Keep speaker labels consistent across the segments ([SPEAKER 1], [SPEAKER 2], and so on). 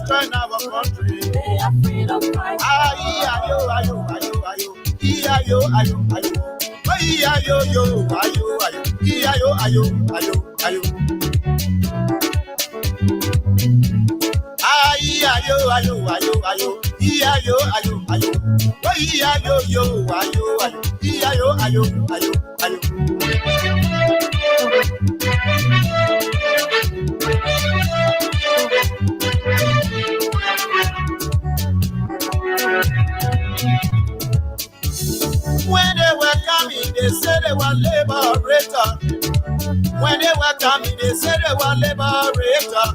[SPEAKER 1] join our country. They are freedom fighters. Ayo, ayo, ayo, ayo. Ayo, ayo, ayo. Ayo, yo, ayo, ayo. Ayo, ayo, ayo, ayo. Ayo, ayo, ayo, ayo. Ayo, ayo, ayo. Ayo, yo, ayo, ayo. Ayo, ayo, ayo, ayo. When they were coming, they said they were liberators. When they were coming, they said they were liberators.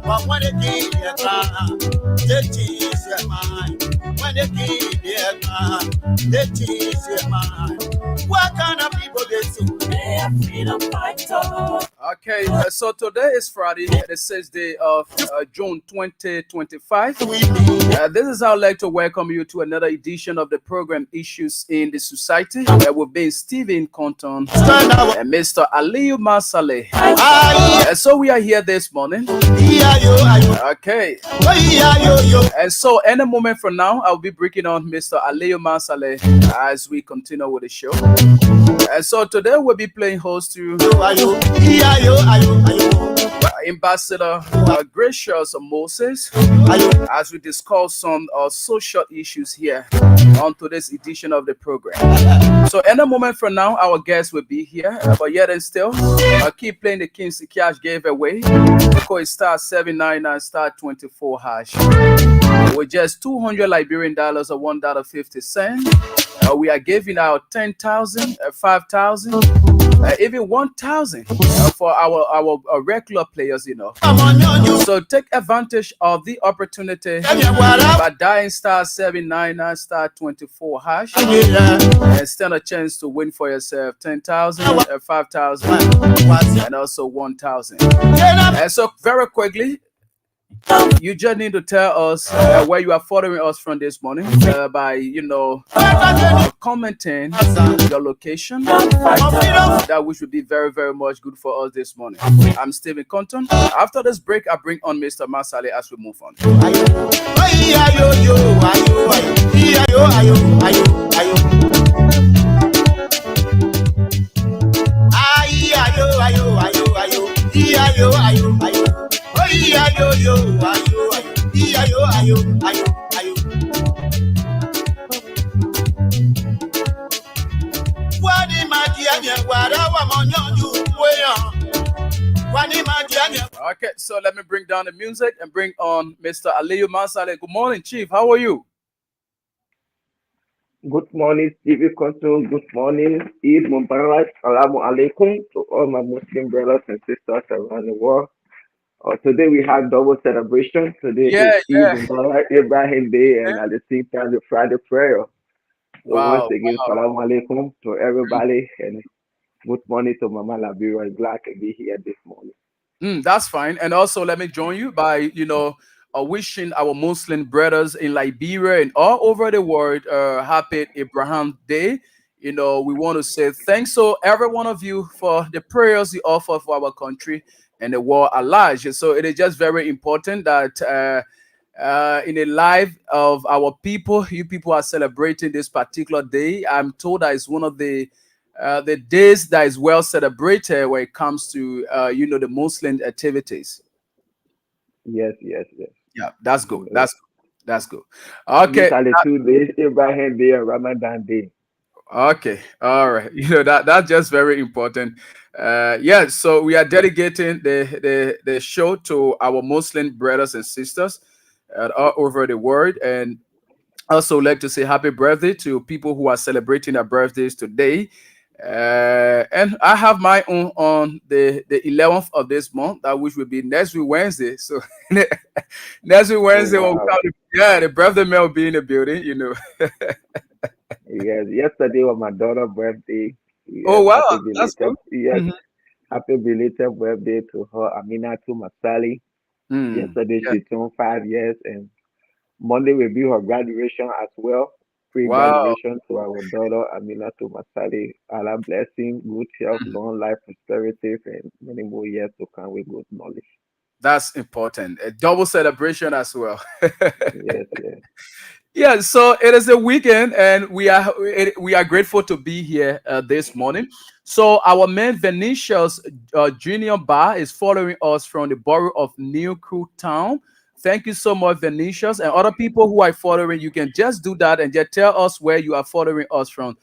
[SPEAKER 1] But when they came their ground, they changed their mind. When they came their ground, they changed their mind. What kind of people they do? They are freedom fighters.
[SPEAKER 2] Okay, so today is Friday, the 6th day of June 2025. This is how I'd like to welcome you to another edition of the program Issues in the Society. We've been Stephen Compton and Mr. Aliyu Masale. So we are here this morning. Okay. And so any moment from now, I'll be bringing on Mr. Aliyu Masale as we continue with the show. And so today we'll be playing host to Ambassador Gracious Moses as we discuss some social issues here on today's edition of the program. So in a moment from now, our guests will be here, but yet and still, I'll keep playing the King's Cash giveaway because it's *799 *24 hash with just $200 Liberian dollars or $1.50. We are giving out 10,000, 5,000, even 1,000 for our regular players, you know. So take advantage of the opportunity by dialing *799 *24 hash and stand a chance to win for yourself 10,000, 5,000, and also 1,000. And so very quickly, you just need to tell us where you are following us from this morning by, commenting your location. That which would be very, very much good for us this morning. I'm Stephen Compton. After this break, I bring on Mr. Masale as we move on. Okay, so let me bring down the music and bring on Mr. Aliyu Masale. Good morning, Chief. How are you?
[SPEAKER 3] Good morning, Stevie Compton. Good morning, Eid Mubarak. Assalamu alaikum to all my Muslim brothers and sisters around the world. Today we have double celebration. Today is Eid Mubarak, Ibrahim Day, and at the same time the Friday prayer. So once again, Assalamu alaikum to everybody, and good morning to Mama Liberia. I'm glad to be here this morning.
[SPEAKER 2] That's fine. And also let me join you by, wishing our Muslim brothers in Liberia and all over the world happy Abraham Day. We want to say thanks to every one of you for the prayers you offer for our country and the world at large. So it is just very important that in the life of our people, you people are celebrating this particular day. I'm told that it's one of the days that is well celebrated when it comes to the Muslim activities.
[SPEAKER 3] Yes.
[SPEAKER 2] Yeah, that's good. That's good. Okay.
[SPEAKER 3] These are the 2 days, Ibrahim Day and Ramadan Day.
[SPEAKER 2] Okay. All right. That's just very important. So we are dedicating the show to our Muslim brothers and sisters all over the world, and also like to say happy birthday to people who are celebrating their birthdays today. And I have my own on the 11th of this month, which will be next week Wednesday. So next week Wednesday, the birthday man will be in the building,
[SPEAKER 3] Yes, yesterday was my daughter's birthday. Yes,
[SPEAKER 2] oh wow, that's good.
[SPEAKER 3] Yes, happy belated birthday to her, Aminatu Masali. Yesterday she turned 5 years, and Monday will be her graduation as well. Pre-graduation to our daughter Aminatu Masali. Allah blessing, good health, long life, prosperity, and many more years to come with good knowledge.
[SPEAKER 2] That's important. A double celebration as well.
[SPEAKER 3] Yes, yes.
[SPEAKER 2] Yeah, so it is a weekend, and we are grateful to be here this morning. So our man Venetius Junior Bar is following us from the borough of New Crew Town. Thank you so much, Venetius, and other people who are following. You can just do that and just tell us where you are following us from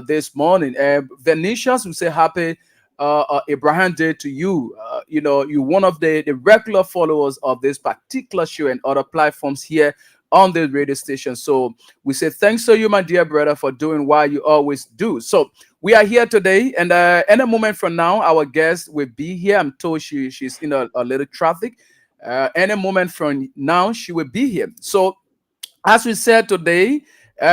[SPEAKER 2] this morning. And Venetius, we say happy Abraham Day to you. You one of the regular followers of this particular show and other platforms here on the radio station. So we say thanks to you, my dear brother, for doing what you always do. So we are here today, and in a moment from now, our guest will be here. I'm told she's in a little traffic. Any moment from now, she will be here. So as we said today,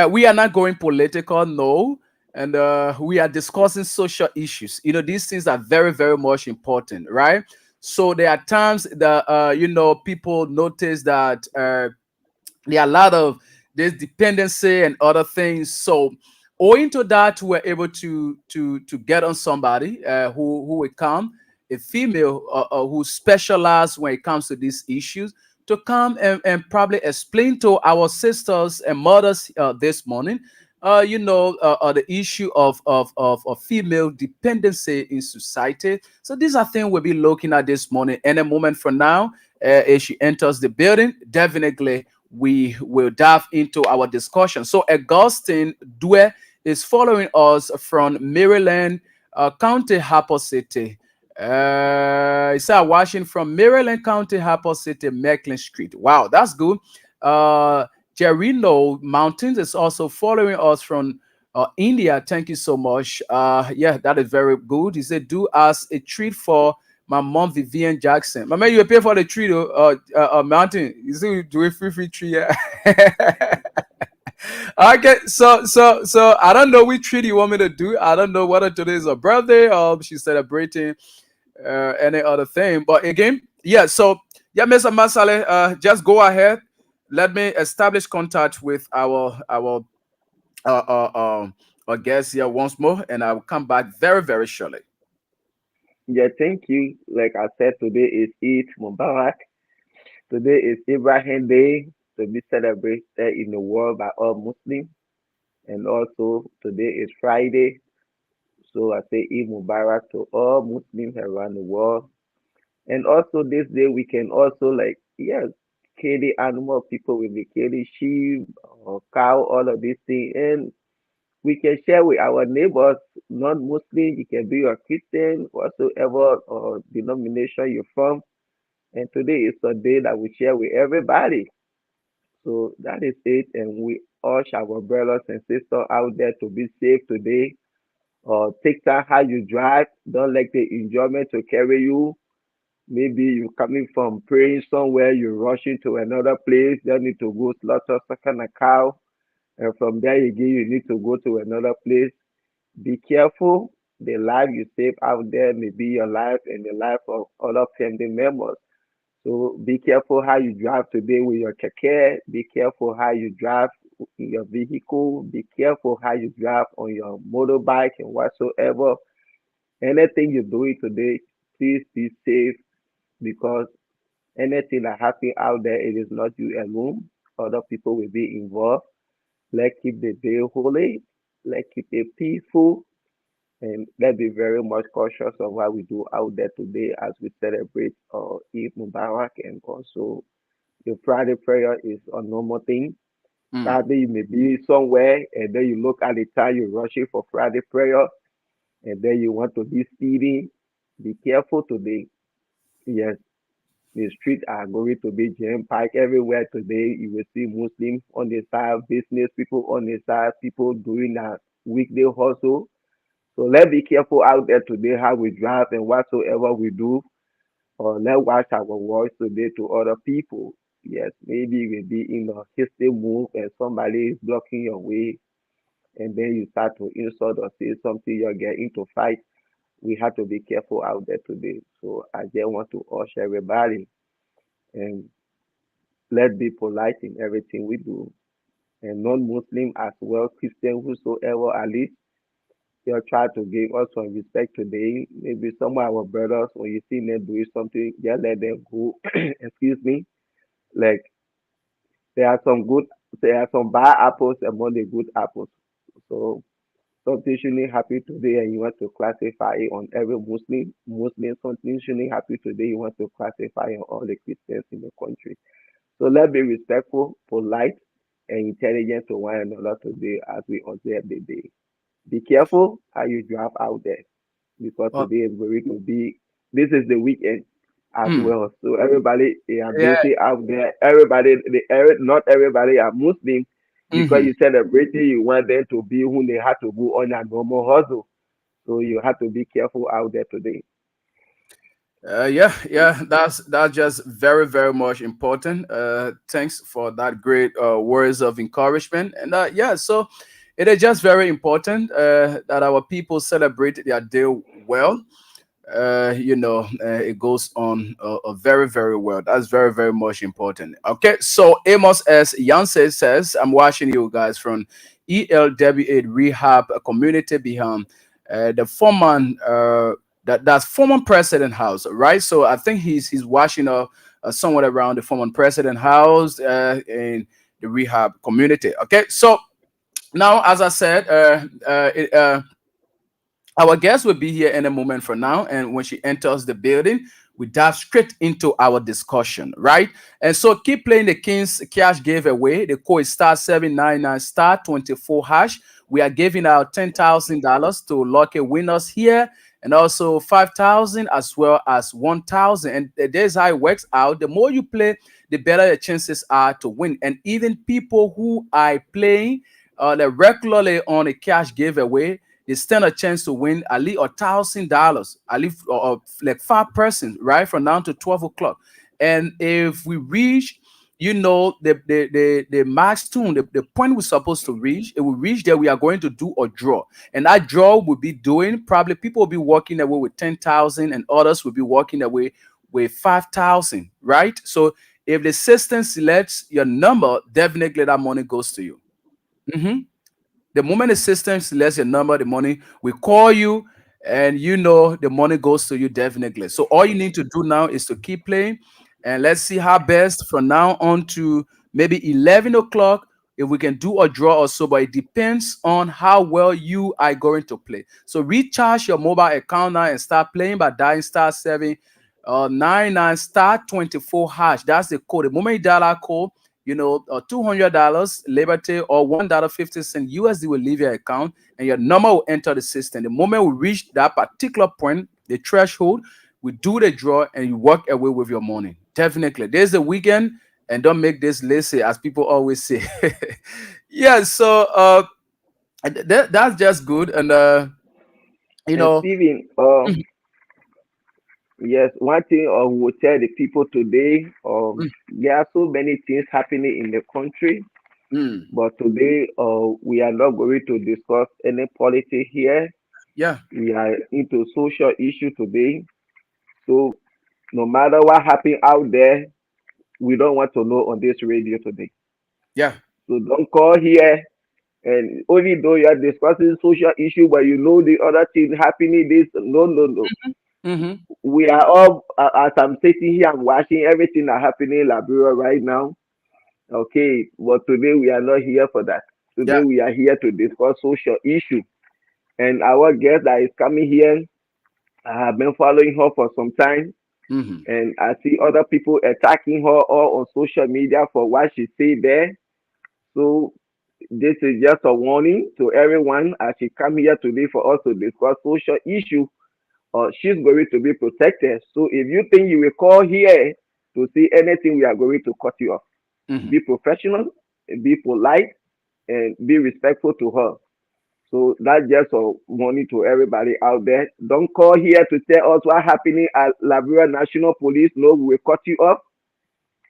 [SPEAKER 2] we are not going political, no, and we are discussing social issues. These things are very, very much important, right? So there are times that people notice that there are a lot of this dependency and other things. So owing to that, we're able to get on somebody who will come, a female who specializes when it comes to these issues, to come and probably explain to our sisters and mothers this morning the issue of female dependency in society. So these are things we'll be looking at this morning. Any moment from now, as she enters the building, definitely we will dive into our discussion. So Augustine Due is following us from Maryland County, Harper City. It's watching from Maryland County, Harper City, Macklin Street. Wow, that's good. Jerino Mountains is also following us from India. Thank you so much. Yeah, that is very good. He said, do us a treat for my mom, Vivian Jackson. My man, you pay for the treat, Mountain. You see, do a free treat. Yeah. Okay, so I don't know which treat you want me to do. I don't know whether today is her birthday or she's celebrating any other thing. But again, yeah. So yeah, Mr. Masale, just go ahead. Let me establish contact with uh, uh, our guest here once more, and I will come back very, very shortly.
[SPEAKER 3] Yeah, thank you. Like I said, today is Eid Mubarak. Today is Ibrahim Day to be celebrated in the world by all Muslims. And also today is Friday. So I say Eid Mubarak to all Muslims around the world. And also this day we can also kill the animal. People will be killing sheep or cow, all of these things. And we can share with our neighbors, non-Muslim. You can be a Christian, whatsoever or denomination you're from. And today is a day that we share with everybody. So that is it. And we urge our brothers and sisters out there to be safe today. Take time how you drive. Don't let the enjoyment to carry you. Maybe you're coming from praying somewhere, you're rushing to another place. You need to go slaughter some kind of cow. And from there again, you need to go to another place. Be careful. The life you save out there may be your life and the life of other family members. So be careful how you drive today with your keke. Be careful how you drive in your vehicle. Be careful how you drive on your motorbike and whatsoever. Anything you're doing today, please be safe because anything that happens out there, it is not you alone. Other people will be involved. Let's keep the day holy. Let's keep it peaceful. And let's be very much cautious of what we do out there today as we celebrate Eid Mubarak. And also, the Friday prayer is a normal thing.
[SPEAKER 2] Mm.
[SPEAKER 3] Saturday, you may be somewhere and then you look at the time, you're rushing for Friday prayer, and then you want to be speedy. Be careful today. Yes, the streets are going to be jam-packed everywhere today. You will see Muslims on the side, business people on the side, people doing a weekday hustle. So let's be careful out there today how we drive and whatsoever we do. Or let's watch our words today to other people. Yes, maybe we'll be in a hasty move and somebody is blocking your way, and then you start to insult or say something, you're getting into fight. We have to be careful out there today. So I just want to urge everybody and let's be polite in everything we do. And non-Muslim as well, Christian, whosoever at least, you try to give us some respect today. Maybe some of our brothers, when you see them doing something, just let them go. Excuse me. Like there are some good, there are some bad apples among the good apples. So something shouldn't happen today, and you want to classify it on every Muslim. Something shouldn't happen today, you want to classify on all the Christians in the country. So let's be respectful, polite, and intelligent to one another today as we observe the day. Be careful how you drive out there because
[SPEAKER 2] Well,
[SPEAKER 3] today is going to be, this is the weekend as
[SPEAKER 2] mm,
[SPEAKER 3] well. So everybody they are
[SPEAKER 2] yeah.
[SPEAKER 3] busy out there. Everybody, not everybody are Muslim because
[SPEAKER 2] Mhm.
[SPEAKER 3] you celebrating, you want them to be who they have to go on a normal hustle. So you have to be careful out there today.
[SPEAKER 2] Yeah, that's just very, very much important. Thanks for that great words of encouragement. And yeah, so it is just very important that our people celebrate their day well. It goes on very, very well. That's very, very much important. Okay, so Amos S. Yancey says, I'm watching you guys from ELW8 Rehab Community behind the former that's former president house, right? So I think he's watching somewhere around the former president house in the rehab community. Okay, so now as I said, our guest will be here in a moment from now, and when she enters the building, we dive straight into our discussion, right? And so keep playing the King's Cash giveaway. The code is *799 *24#. We are giving out $10,000 to lucky winners here, and also 5,000 as well as 1,000. And there's how it works out. The more you play, the better the chances are to win. And even people who are playing regularly on a cash giveaway, they stand a chance to win at least $1,000, at least like 5 persons, right, from now to 12 o'clock. And if we reach, the milestone, the point we're supposed to reach, it will reach there. We are going to do a draw, and that draw will be doing probably people will be walking away with 10,000, and others will be walking away with 5,000, right? So if the system selects your number, definitely that money goes to you. Mhm. The moment the system selects your number, the money will call you, and the money goes to you definitely. So all you need to do now is to keep playing, and let's see how best from now on to maybe 11 o'clock if we can do a draw or so. But it depends on how well you are going to play. So recharge your mobile account now and start playing by dialing *799 *24#. That's the code. The moment you dial that code, $200 Liberty or $1.50 USD will leave your account, and your number will enter the system. The moment we reach that particular point, the threshold, we do the draw and you walk away with your money. Definitely. There's the weekend, and don't make this lazy, as people always say. Yeah, so that's just good. And
[SPEAKER 3] And Steven,
[SPEAKER 2] mhm,
[SPEAKER 3] yes, one thing I will tell the people today,
[SPEAKER 2] mhm,
[SPEAKER 3] there are so many things happening in the country,
[SPEAKER 2] mhm.
[SPEAKER 3] but today we are not going to discuss any politics here.
[SPEAKER 2] Yeah,
[SPEAKER 3] We are into social issue today. So no matter what happened out there, we don't want to know on this radio today.
[SPEAKER 2] yeah.
[SPEAKER 3] So don't call here, and only though you are discussing social issue, but you know the other thing happening, this, no, no, no.
[SPEAKER 2] Hmm.
[SPEAKER 3] We are all, as I'm sitting here, I'm watching everything that happening in Liberia right now. Okay, but today we are not here for that.
[SPEAKER 2] Yeah.
[SPEAKER 3] Today we are here to discuss social issue. And our guest that is coming here, I have been following her for some time,
[SPEAKER 2] Hmm.
[SPEAKER 3] and I see other people attacking her all on social media for what she said there. So this is just a warning to everyone as she come here today for us to discuss social issue. She's going to be protected. So if you think you will call here to see anything, we are going to cut you off.
[SPEAKER 2] Hmm.
[SPEAKER 3] Be professional, be polite, and be respectful to her. So that's just a warning to everybody out there. Don't call here to tell us what's happening at Liberia National Police. No, we will cut you off.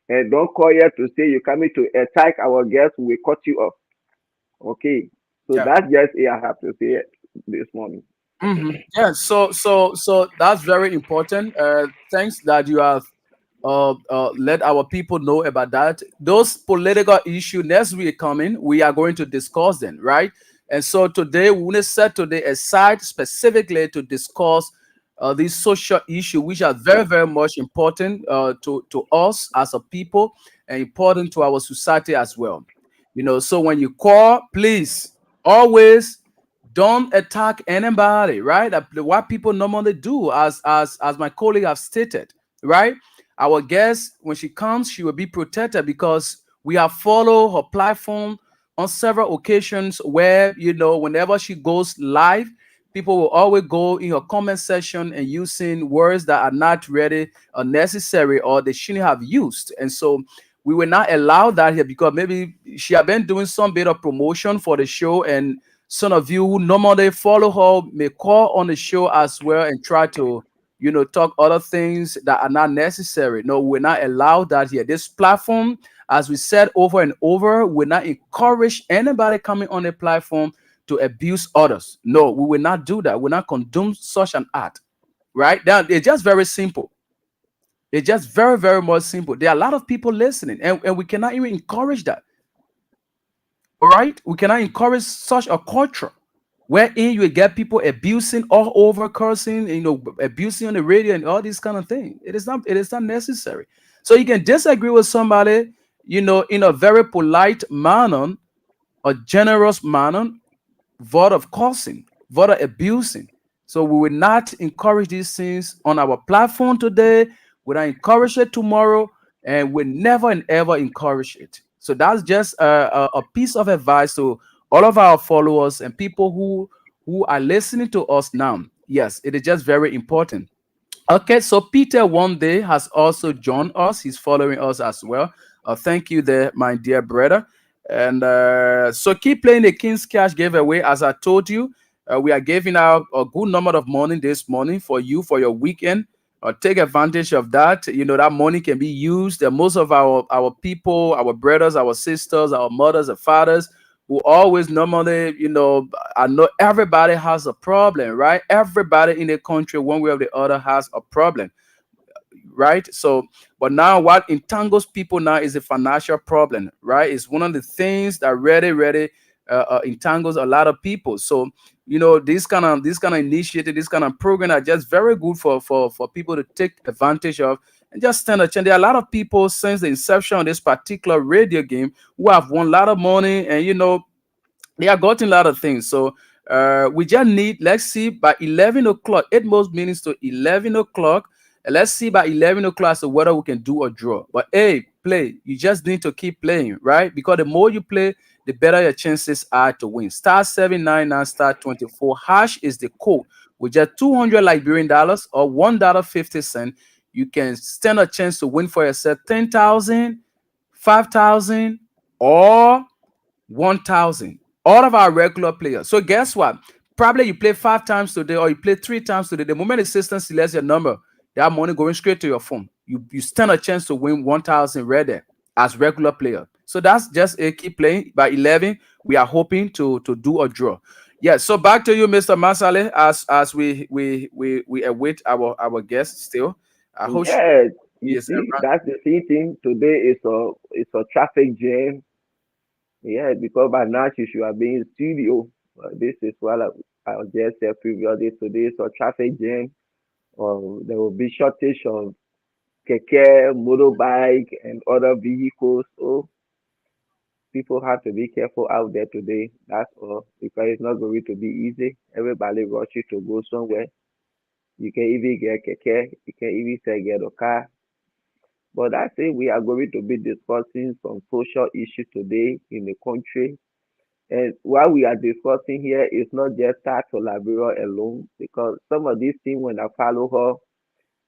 [SPEAKER 3] And don't call here to say you're coming to attack our guests. We will cut you off. Okay. So
[SPEAKER 2] Yeah.
[SPEAKER 3] that's just it I have to say this morning.
[SPEAKER 2] Yeah, so that's very important. Thanks that you have let our people know about that. Those political issues next week coming, we are going to discuss them, right? And so today we want to set today aside specifically to discuss these social issues, which are very, very much important to us as a people and important to our society as well. So when you call, please always don't attack anybody, right? What people normally do, as my colleague have stated, right? Our guest, when she comes, she will be protected because we have followed her platform on several occasions where, whenever she goes live, people will always go in her comment section and using words that are not really necessary or they shouldn't have used. And so we will not allow that here because maybe she have been doing some bit of promotion for the show, and some of you who normally follow her may call on the show as well and try to talk other things that are not necessary. No, we're not allowed that here. This platform, as we said over and over, will not encourage anybody coming on the platform to abuse others. No, we will not do that. We'll not condone such an act. Right? Now, it's just very simple. It's just very, very much simple. There are a lot of people listening, and we cannot even encourage that. All right? We cannot encourage such a culture wherein you get people abusing all over, cursing, abusing on the radio and all these kind of things. It is not necessary. So you can disagree with somebody, in a very polite manner, a generous manner, without of cursing, without of abusing. So we will not encourage these things on our platform today. We'll not encourage it tomorrow, and we'll never and ever encourage it. So that's just a piece of advice to all of our followers and people who are listening to us now. Yes, it is just very important. Okay, so Peter one day has also joined us. He's following us as well. Thank you there, my dear brother. And so keep playing the King's Cash giveaway. As I told you, we are giving out a good number of money this morning for you for your weekend. Take advantage of that. That money can be used. Most of our people, our brothers, our sisters, our mothers and fathers, who always normally, I know everybody has a problem, right? Everybody in the country, one way or the other, has a problem, right? So, but now what entangles people now is a financial problem, right? It's one of the things that really entangles a lot of people. So, this kind of initiative, this kind of program are just very good for people to take advantage of and just stand a chance. There are a lot of people since the inception of this particular radio game who have won a lot of money, and they are gotten a lot of things. So we just need, let's see, by 11 o'clock, 8 minutes to 11 o'clock. Let's see by 11 o'clock so whether we can do a draw. But hey, play. You just need to keep playing, right? Because the more you play, the better your chances are to win. *799 *24 hash is the code. With just 200 Liberian dollars or $1.50, you can stand a chance to win for yourself 10,000, 5,000, or 1,000. All of our regular players. So guess what? Probably you play 5 times today or you play 3 times today. The moment the system selects your number, that money going straight to your phone. You stand a chance to win 1,000 right there as regular player. So that's just a keep playing. By 11, we are hoping to do a draw. Yeah. So back to you, Mr. Masale, as we await our guests still. I hope
[SPEAKER 3] yes, you
[SPEAKER 2] yes,
[SPEAKER 3] see, that's the same thing. Today it's a traffic jam. Yeah, because by now she should have been in studio. This is what I just said previously. Today it's a traffic jam. There will be shortage of keke, motorbike, and other vehicles. So people have to be careful out there today. That's all. Because it's not going to be easy. Everybody rushes to go somewhere. You can even get keke. You can even say get a car. But I say we are going to be discussing some social issues today in the country. And what we are discussing here is not just tax or Liberia alone, because some of these things, when I follow her,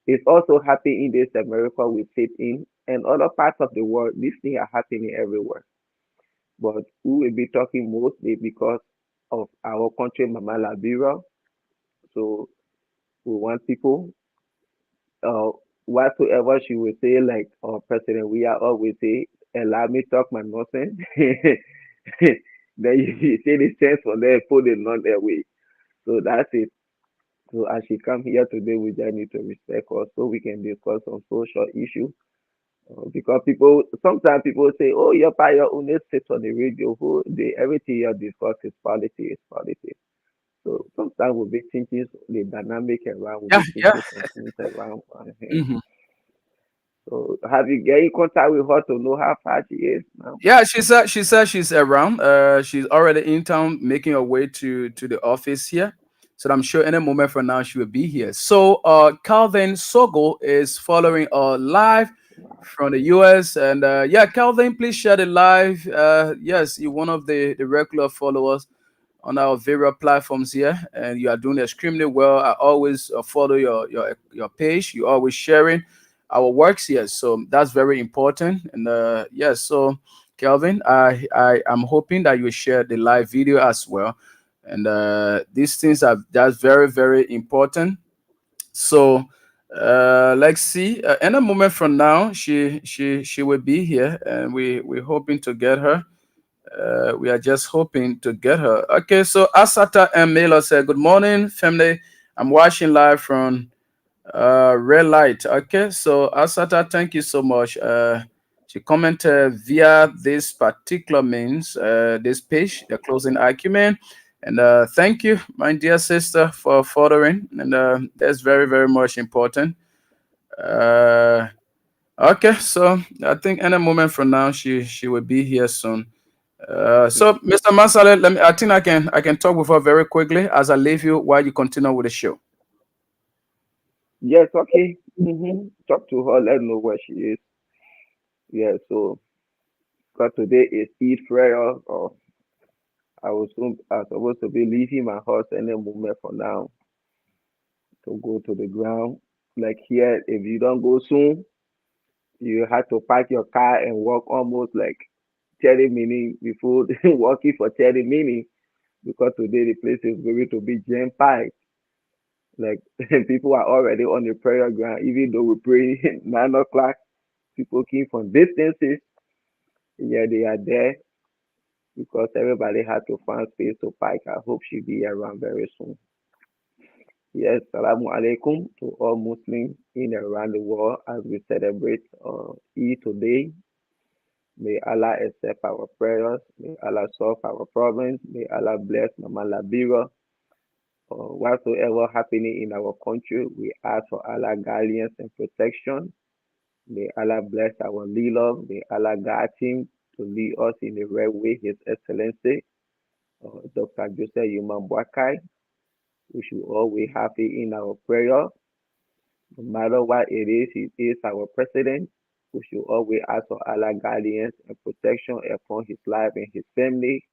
[SPEAKER 3] it's also happening in this America we sit in and other parts of the world. These things are happening everywhere. But we will be talking mostly because of our country, Mama Liberia. So we want people, uh, whatsoever she will say, like our president, we are always say, allow me talk my nonsense. Then you say the sense for them, put it on their way. So that's it. So as she come here today, we just need to respect her so we can discuss some social issues. Because sometimes people say, "Oh, your your own sits on the radio. Who the everything you discuss is politics, is politics." So sometimes we'll be thinking the dynamic around, we'll
[SPEAKER 2] Yeah,
[SPEAKER 3] be
[SPEAKER 2] yeah.
[SPEAKER 3] thinking some things around.
[SPEAKER 2] Mhm.
[SPEAKER 3] So have you get in contact with her to know how far she is now?
[SPEAKER 2] Yeah, she said she's around. She's already in town, making her way to the office here. So I'm sure any moment from now she will be here. So Calvin Sogo is following live from the US. And yeah, Calvin, please share the live. Yes, you're one of the regular followers on our various platforms here, and you are doing extremely well. I always follow your page. You're always sharing our works here, so that's very important. And yes, so Kelvin, I am hoping that you share the live video as well. And these things are that's very very important. So let's see. In a moment from now, she will be here, and we're hoping to get her. We are just hoping to get her. Okay, so Asata and Mela said, "Good morning, family. I'm watching live from Red Light." Okay, so Asata, thank you so much. She commented via this particular means, this page, the closing argument. And thank you, my dear sister, for furthering. And that's very, very much important. Uh, okay, so I think any moment from now, she will be here soon. So, Mr. Masale, let me. I think I can talk with her very quickly as I leave you while you continue with the show.
[SPEAKER 3] Yes, okay. Talk to her, let her know where she is. Yeah, so because today is Eid prayer, or I supposed to be leaving my house any moment from now to go to the ground. Like here, if you don't go soon, you have to park your car and walk almost like 30 minutes before walking for 30 minutes because today the place is going to be jam packed. Like people are already on the prayer ground, even though we pray 9 o'clock. People came from distances, yeah, they are there because everybody had to find space to park. I hope she'll be around very soon. Yes, Salamu Alaikum to all Muslims in and around the world as we celebrate Eid today. May Allah accept our prayers. May Allah solve our problems. May Allah bless Mama Labira. Whatsoever happening in our country, we ask for Allah guidance and protection. May Allah bless our leader. May Allah guide him to lead us in the right way, His Excellency, Dr. Joseph Yuman Bwakai. We should always have it in our prayer. No matter what it is, he is our president. We should always ask for Allah guidance and protection upon his life and his family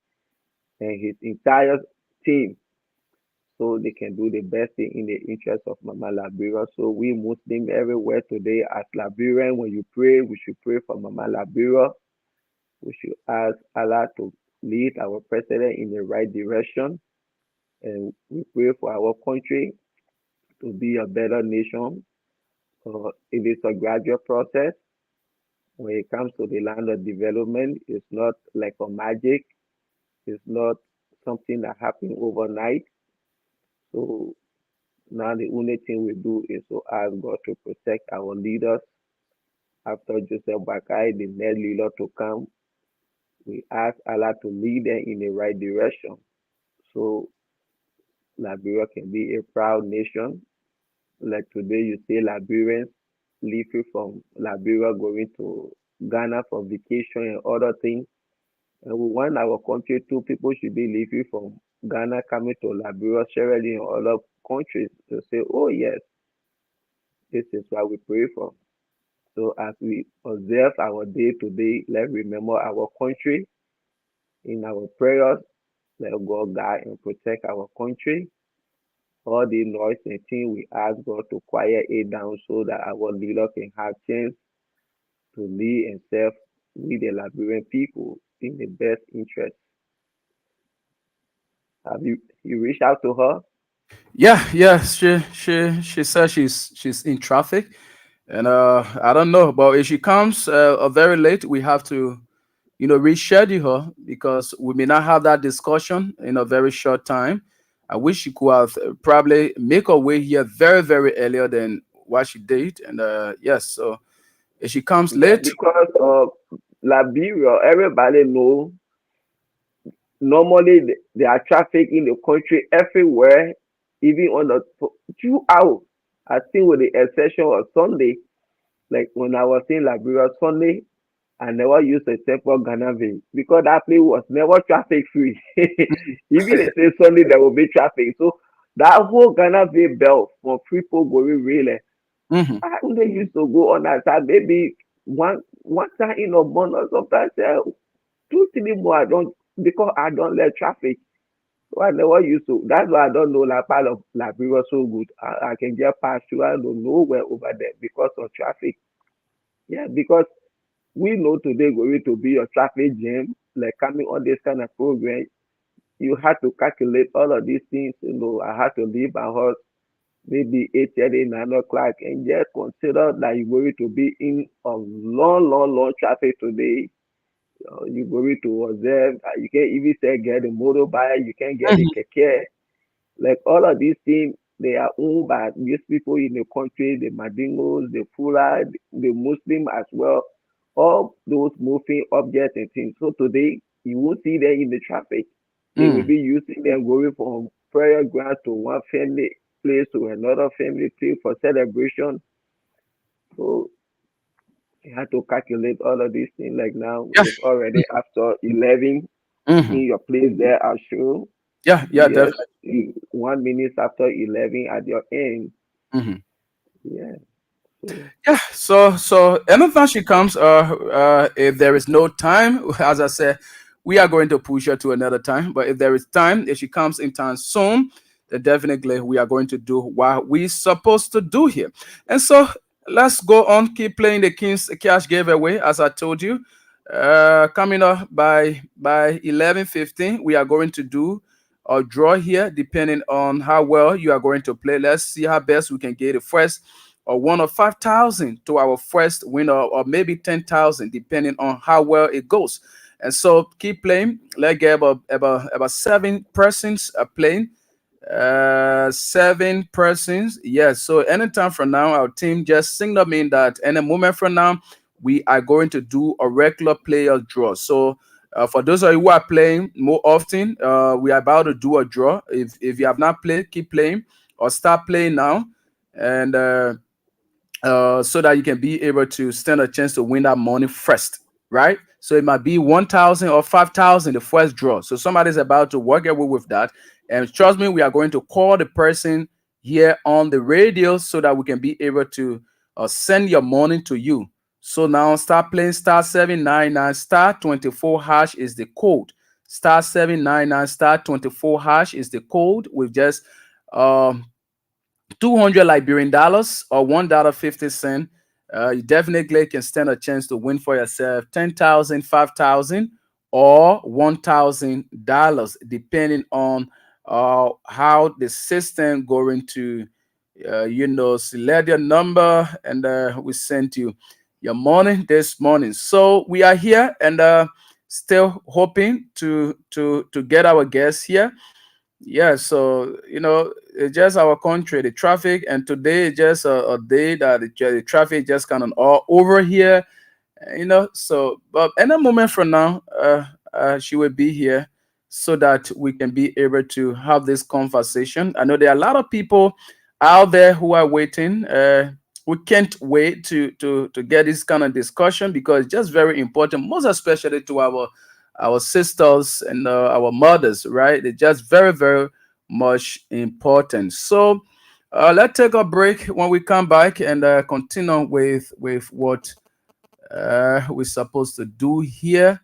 [SPEAKER 3] and his entire team so they can do the best thing in the interest of Mama Labira. So we Muslims everywhere today as Liberian, when you pray, we should pray for Mama Labira. We should ask Allah to lead our president in the right direction. And we pray for our country to be a better nation. It is a gradual process. When it comes to the land of development, it's not like a magic. It's not something that happens overnight. So now the only thing we do is to ask God to protect our leaders. After Joseph Bakai, the next leader to come, we ask Allah to lead them in the right direction. So Liberia can be a proud nation. Like today, you see Liberians leaving from Liberia going to Ghana for vacation and other things. And we want our country too. People should be leaving from Ghana coming to Liberia, Sierra Leone, and other countries to say, oh yes, this is what we pray for. So as we observe our day to day, let's remember our country in our prayers. Let God guide and protect our country. All the noise and things, we ask God to quiet it down so that our leader can have chance to lead and serve with the Liberian people in the best interest. Have you reached out to her?
[SPEAKER 2] Yeah. She says she's in traffic, and I don't know, but if she comes very late, we have to reschedule her because we may not have that discussion in a very short time. I wish she could have probably make her way here very very earlier than what she did, and yes, so If she comes late,
[SPEAKER 3] because of Liberia, everybody know. Normally, there are traffic in the country everywhere, even on the throughout. I think with the exception of Sunday, like when I was in Liberia Sunday, I never used a temple Ghana Bay because that place was never traffic free. Even they say Sunday there will be traffic. So that whole Ghana Bay belt from Freeport going really. I only used to go on that side maybe one time in a month or sometimes 2-3 more. I don't, because I don't let traffic. So I never used to. That's why I don't know that part of Liberia so good. I can get past through. I don't know where over there because of traffic. Yeah, because we know today going to be a traffic jam, like coming on this kind of program. You have to calculate all of these things. You know, I have to leave my house maybe 8:30, 9 o'clock, and just consider that you're going to be in a long traffic today. You're going to observe. You can't even say get a motorbike. You can't get a keke. Like all of these things, they are owned by these people in the country, the Mandingos, the Fula, the Muslim as well. All those moving objects and things. So today, you won't see them in the traffic. They will be using them going from prayer ground to one family place to another family place for celebration. So you have to calculate all of these things. Like now, it's already after 11 in your place there, I'll show.
[SPEAKER 2] Yeah, definitely.
[SPEAKER 3] 1 minute after 11 at your end.
[SPEAKER 2] Yeah. So anytime she comes, if there is no time, as I said, we are going to push her to another time. But if there is time, if she comes in time soon, then definitely we are going to do what we're supposed to do here. And so let's go on, keep playing the King's Cash giveaway, as I told you. Coming up by 11:15, we are going to do a draw here, depending on how well you are going to play. Let's see how best we can get the first or 1 or 5,000 to our first winner, or maybe 10,000, depending on how well it goes. And so keep playing. Let's get about 7 persons playing. 7 persons. Yes. So anytime from now, our team just signal me that any moment from now, we are going to do a regular player draw. So for those of you who are playing more often, we are about to do a draw. If you have not played, keep playing or start playing now, and so that you can be able to stand a chance to win that money first, right? So it might be 1,000 or 5,000 the first draw. So somebody's about to work away with that, and trust me, we are going to call the person here on the radio so that we can be able to send your money to you. So now start playing *799 *24# is the code. *799 *24# is the code with just 200 Liberian dollars or $1.50. You definitely can stand a chance to win for yourself 10,000, 5,000, or $1,000, depending on how the system going to select your number, and we sent you your money this morning. So we are here and still hoping to get our guests here. Yeah, so it's just our country, the traffic, and today is just a day that the traffic just kind of all over here, So, but in a moment from now, she will be here so that we can be able to have this conversation. I know there are a lot of people out there who are waiting. We can't wait to get this kind of discussion because it's just very important, most especially to our sisters and our mothers, right? It's just very, very much important. So let's take a break. When we come back and continue with what we're supposed to do here.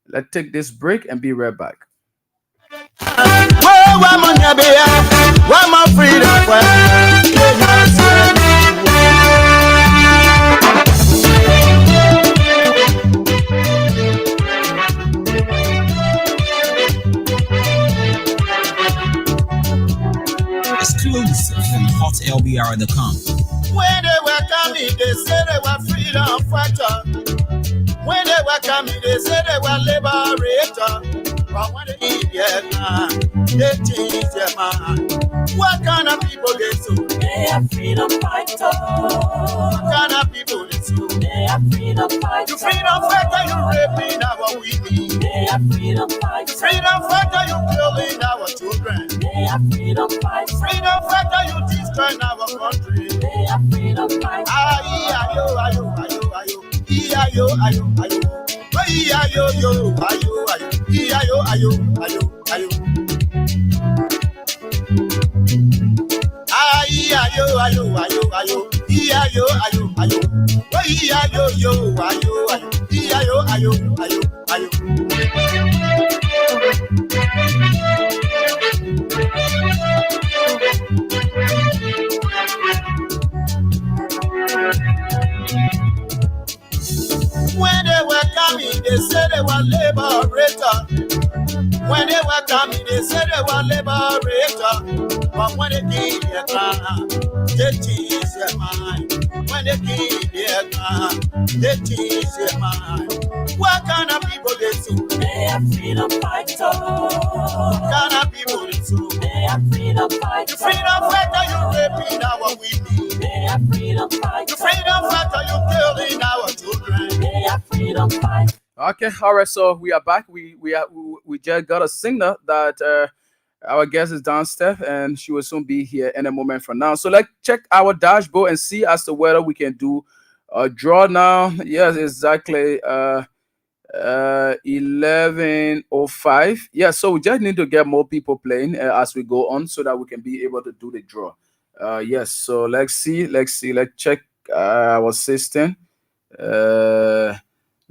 [SPEAKER 2] Let's take this break and be right back.
[SPEAKER 4] Exclusive from hotlbr.com.
[SPEAKER 1] When they were coming, they said they were freedom fighters. When they were coming, they said they were liberators. But when they eat their man, they change their man. What kind of people they so?
[SPEAKER 5] They are freedom fighters.
[SPEAKER 1] What kind of people they so?
[SPEAKER 5] They
[SPEAKER 1] freedom fighter. You freedom fighter, you raping our women. They are freedom fighter. Freedom fighter, you killing our children. They are freedom fighter. Freedom fighter, you destroying our country. They are freedom fighter. Ayo, ayo, ayo, ayo. Ayo, ayo, ayo. Ayo, yo, ayo, ayo. Ayo, ayo, ayo, ayo. Ayo, ayo, ayo, ayo. Ayo, ayo, ayo. Ayo, yo, ayo, ayo. Ayo, ayo, ayo, ayo. When they were coming, they said they were liberator. When they were coming, they said they were liberator. But when they came their crown, they changed their mind. When they came their crown, they changed their mind. What kind of people they sue? They are freedom fighters. What kind of people they sue? They are freedom fighters. You freedom fighter, you raping our women. They are freedom fighters. You freedom fighter, you killing our children. They are freedom fighters.
[SPEAKER 2] Okay, all right. So we are back. We just got a signal that our guest is downstairs, and she will soon be here in a moment from now. So let's check our dashboard and see as to whether we can do a draw now. Yes, exactly. 11:05. Yeah. So we just need to get more people playing as we go on, so that we can be able to do the draw. Yes. So let's see. Let's check our system.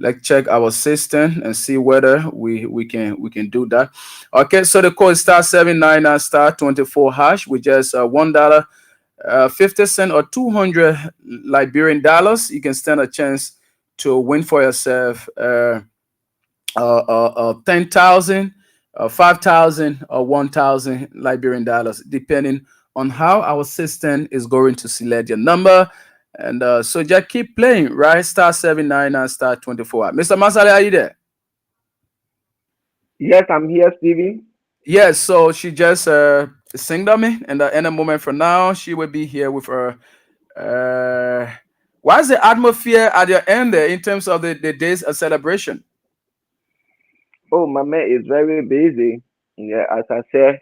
[SPEAKER 2] Let's check our system and see whether we can do that. Okay, so the code is *799 *24#, which is $1.50 or 200 Liberian dollars. You can stand a chance to win for yourself 10,000, 5,000, or 1,000 Liberian dollars, depending on how our system is going to select your number. And so just keep playing, right? *799 *24. Mr. Masale, are you there?
[SPEAKER 3] Yes, I'm here, Stevie.
[SPEAKER 2] Yes, so she just signed me, and in a moment from now, she will be here with her. Why is the atmosphere at your end there in terms of the days of celebration?
[SPEAKER 3] Oh, my man is very busy. Yeah, as I said,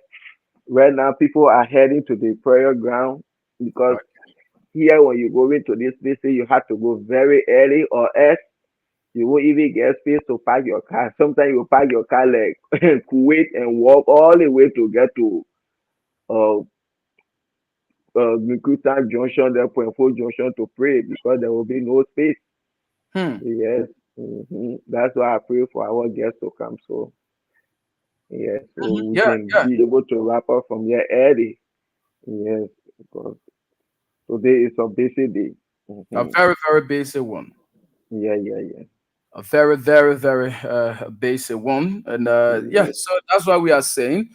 [SPEAKER 3] right now people are heading to the prayer ground because here when you go into this visit, you have to go very early, or else you won't even get space to park your car. Sometimes you park your car like Kuwait and walk all the way to get to Nikuta Junction, the Point 4 Junction to pray because there will be no space. Yes. That's why I pray for our guests to come. So yes, so we can be able to wrap up from here early. Yes, because today is a busy day.
[SPEAKER 2] A very, very basic one.
[SPEAKER 3] Yeah.
[SPEAKER 2] A very, very, very basic one. And so that's why we are saying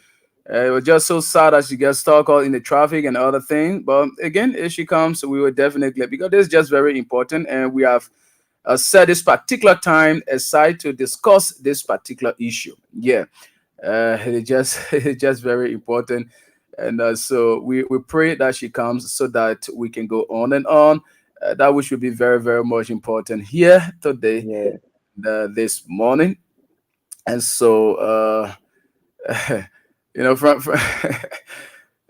[SPEAKER 2] it was just so sad that she gets stuck in the traffic and other things. But again, if she comes, we will definitely, because this is just very important, and we have set this particular time aside to discuss this particular issue. Yeah, it's just very important. And so we pray that she comes so that we can go on and on. That which will be very, very much important here today, this morning. And so, from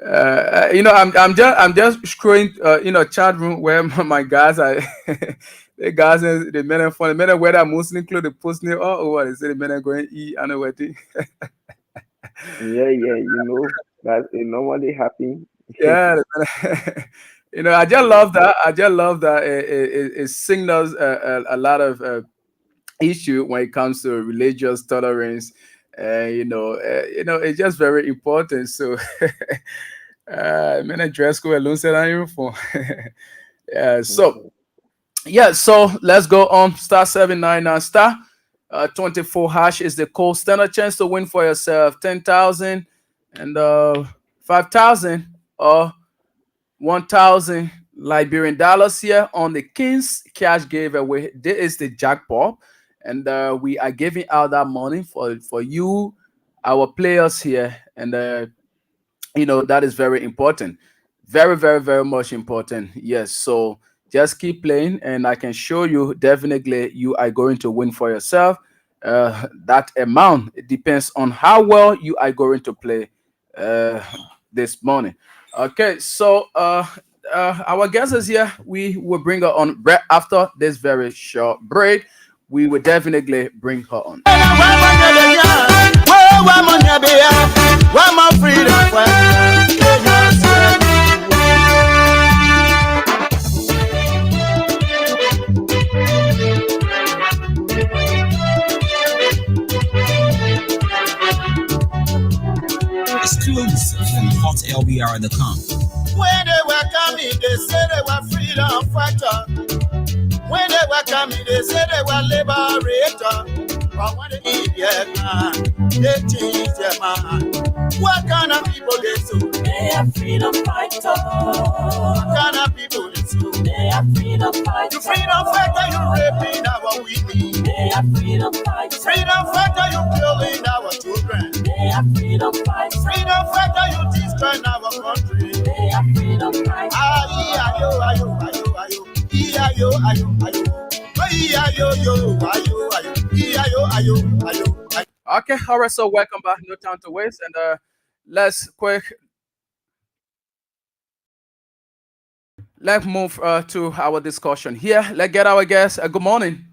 [SPEAKER 2] I'm just scrolling, chat room where my guys are. The guys, the men are funny. The men wear that Muslim clothes, the post near. Oh, what is it? The men are going to eat. I know what it.
[SPEAKER 3] Yeah. That it normally happens.
[SPEAKER 2] Yeah, I just love that. It signals a lot of issue when it comes to religious tolerance. It's just very important. So, men dress code alone said I uniform. So let's go on. *799 *24# is the code. Stand a chance to win for yourself 10,000 and 5,000 or 1,000 Liberian dollars here on the King's Cash giveaway. This is the jackpot, and we are giving out that money for you, our players here, and that is very important, very, very, very much important. Yes, so just keep playing, and I can show you definitely you are going to win for yourself. That amount, it depends on how well you are going to play uh, this morning. Okay, so our guest is here. We will bring her on after this very short break. We will definitely bring her on.
[SPEAKER 4] Exclusive from hotlbr.com.
[SPEAKER 1] When they were coming, they said they were freedom fighters. When they were coming, they said they were liberators. But when they eat their man, they change their mind. What kind of people they do?
[SPEAKER 5] They are freedom fighters.
[SPEAKER 1] What kind of people they do?
[SPEAKER 5] They are freedom fighters.
[SPEAKER 1] You freedom fighter, you raping our women.
[SPEAKER 5] They are freedom fighters.
[SPEAKER 1] Freedom fighter, you killing our children.
[SPEAKER 5] They are freedom fighters.
[SPEAKER 1] Freedom fighter, you destroying our country.
[SPEAKER 5] They are freedom fighters.
[SPEAKER 1] Ayo, ayo, ayo, ayo, ayo, ayo, ayo.
[SPEAKER 2] Okay, all right, so welcome back. No time to waste, and let's move to our discussion here. Let's get our guest. Good morning.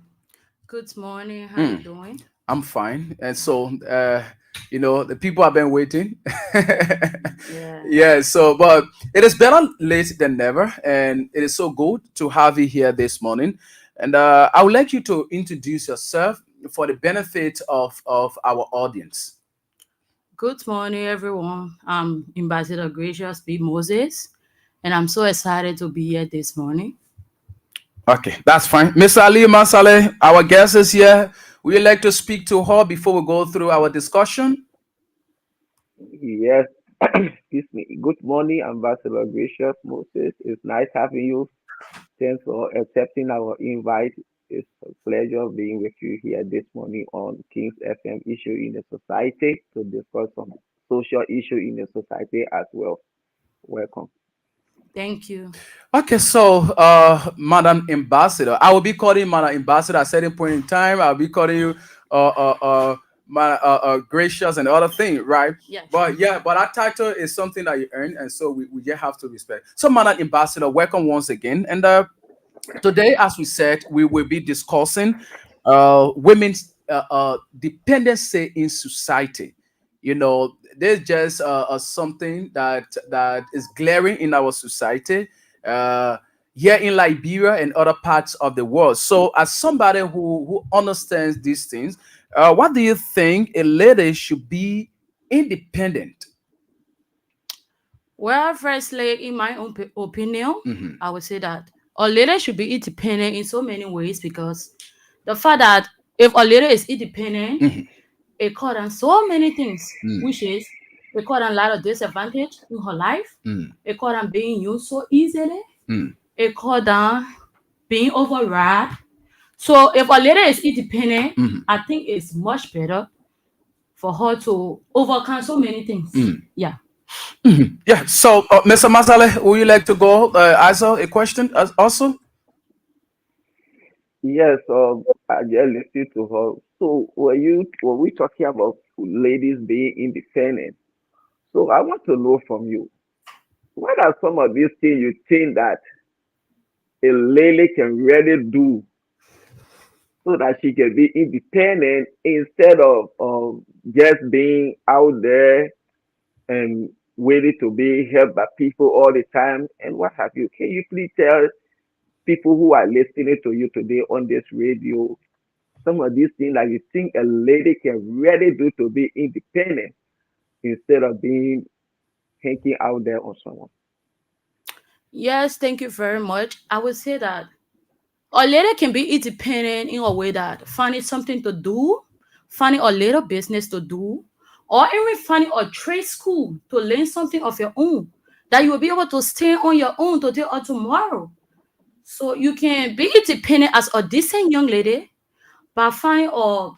[SPEAKER 5] Good morning. How you doing?
[SPEAKER 2] I'm fine, and so the people have been waiting. Yeah. So, but it is better late than never, and it is so good to have you here this morning. And I would like you to introduce yourself for the benefit of our audience.
[SPEAKER 5] Good morning, everyone. I'm Ambassador Gracious B. Moses, and I'm so excited to be here this morning.
[SPEAKER 2] Okay, that's fine. Miss Ali Masale, our guest is here. Would you like to speak to her before we go through our discussion?
[SPEAKER 3] Yes. Excuse me. Good morning, Ambassador Gracious Moses. It's nice having you. Thanks for accepting our invite. It's a pleasure being with you here this morning on Kings FM Issue in the Society to discuss some social issue in the society as well. Welcome.
[SPEAKER 5] Thank you.
[SPEAKER 2] Okay, so Madam Ambassador, I will be calling Madam Ambassador at a certain point in time. I'll be calling you Gracious and other things, right?
[SPEAKER 5] Yes.
[SPEAKER 2] But that title is something that you earn, and so we just have to respect. So, Madam Ambassador, welcome once again. And today, as we said, we will be discussing women's dependency in society. There's just something that is glaring in our society here in Liberia and other parts of the world. So, as somebody who understands these things, what do you think a lady should be independent?
[SPEAKER 5] Well, firstly, in my own opinion, I would say that a lady should be independent in so many ways, because the fact that if a lady is independent, it causes on so many things, which is it causes on a lot of disadvantage in her life. It causes on being used so easily. It causes on being override. So if a lady is independent, I think it's much better for her to overcome so many things. Yeah.
[SPEAKER 2] Yeah. So, Mr. Masale, would you like to go answer a question also?
[SPEAKER 3] Yes. I just listened to her. So, were we talking about ladies being independent? So, I want to know from you, what are some of these things you think that a lady can really do so that she can be independent instead of just being out there and waiting to be helped by people all the time and what have you? Can you please tell people who are listening to you today on this radio some of these things that you think a lady can really do to be independent instead of being hanging out there on someone?
[SPEAKER 5] Yes, thank you very much. I would say that a lady can be independent in a way that finding something to do, finding a little business to do, or even finding a trade school to learn something of your own that you will be able to stay on your own today or tomorrow. So you can be independent as a decent young lady by finding a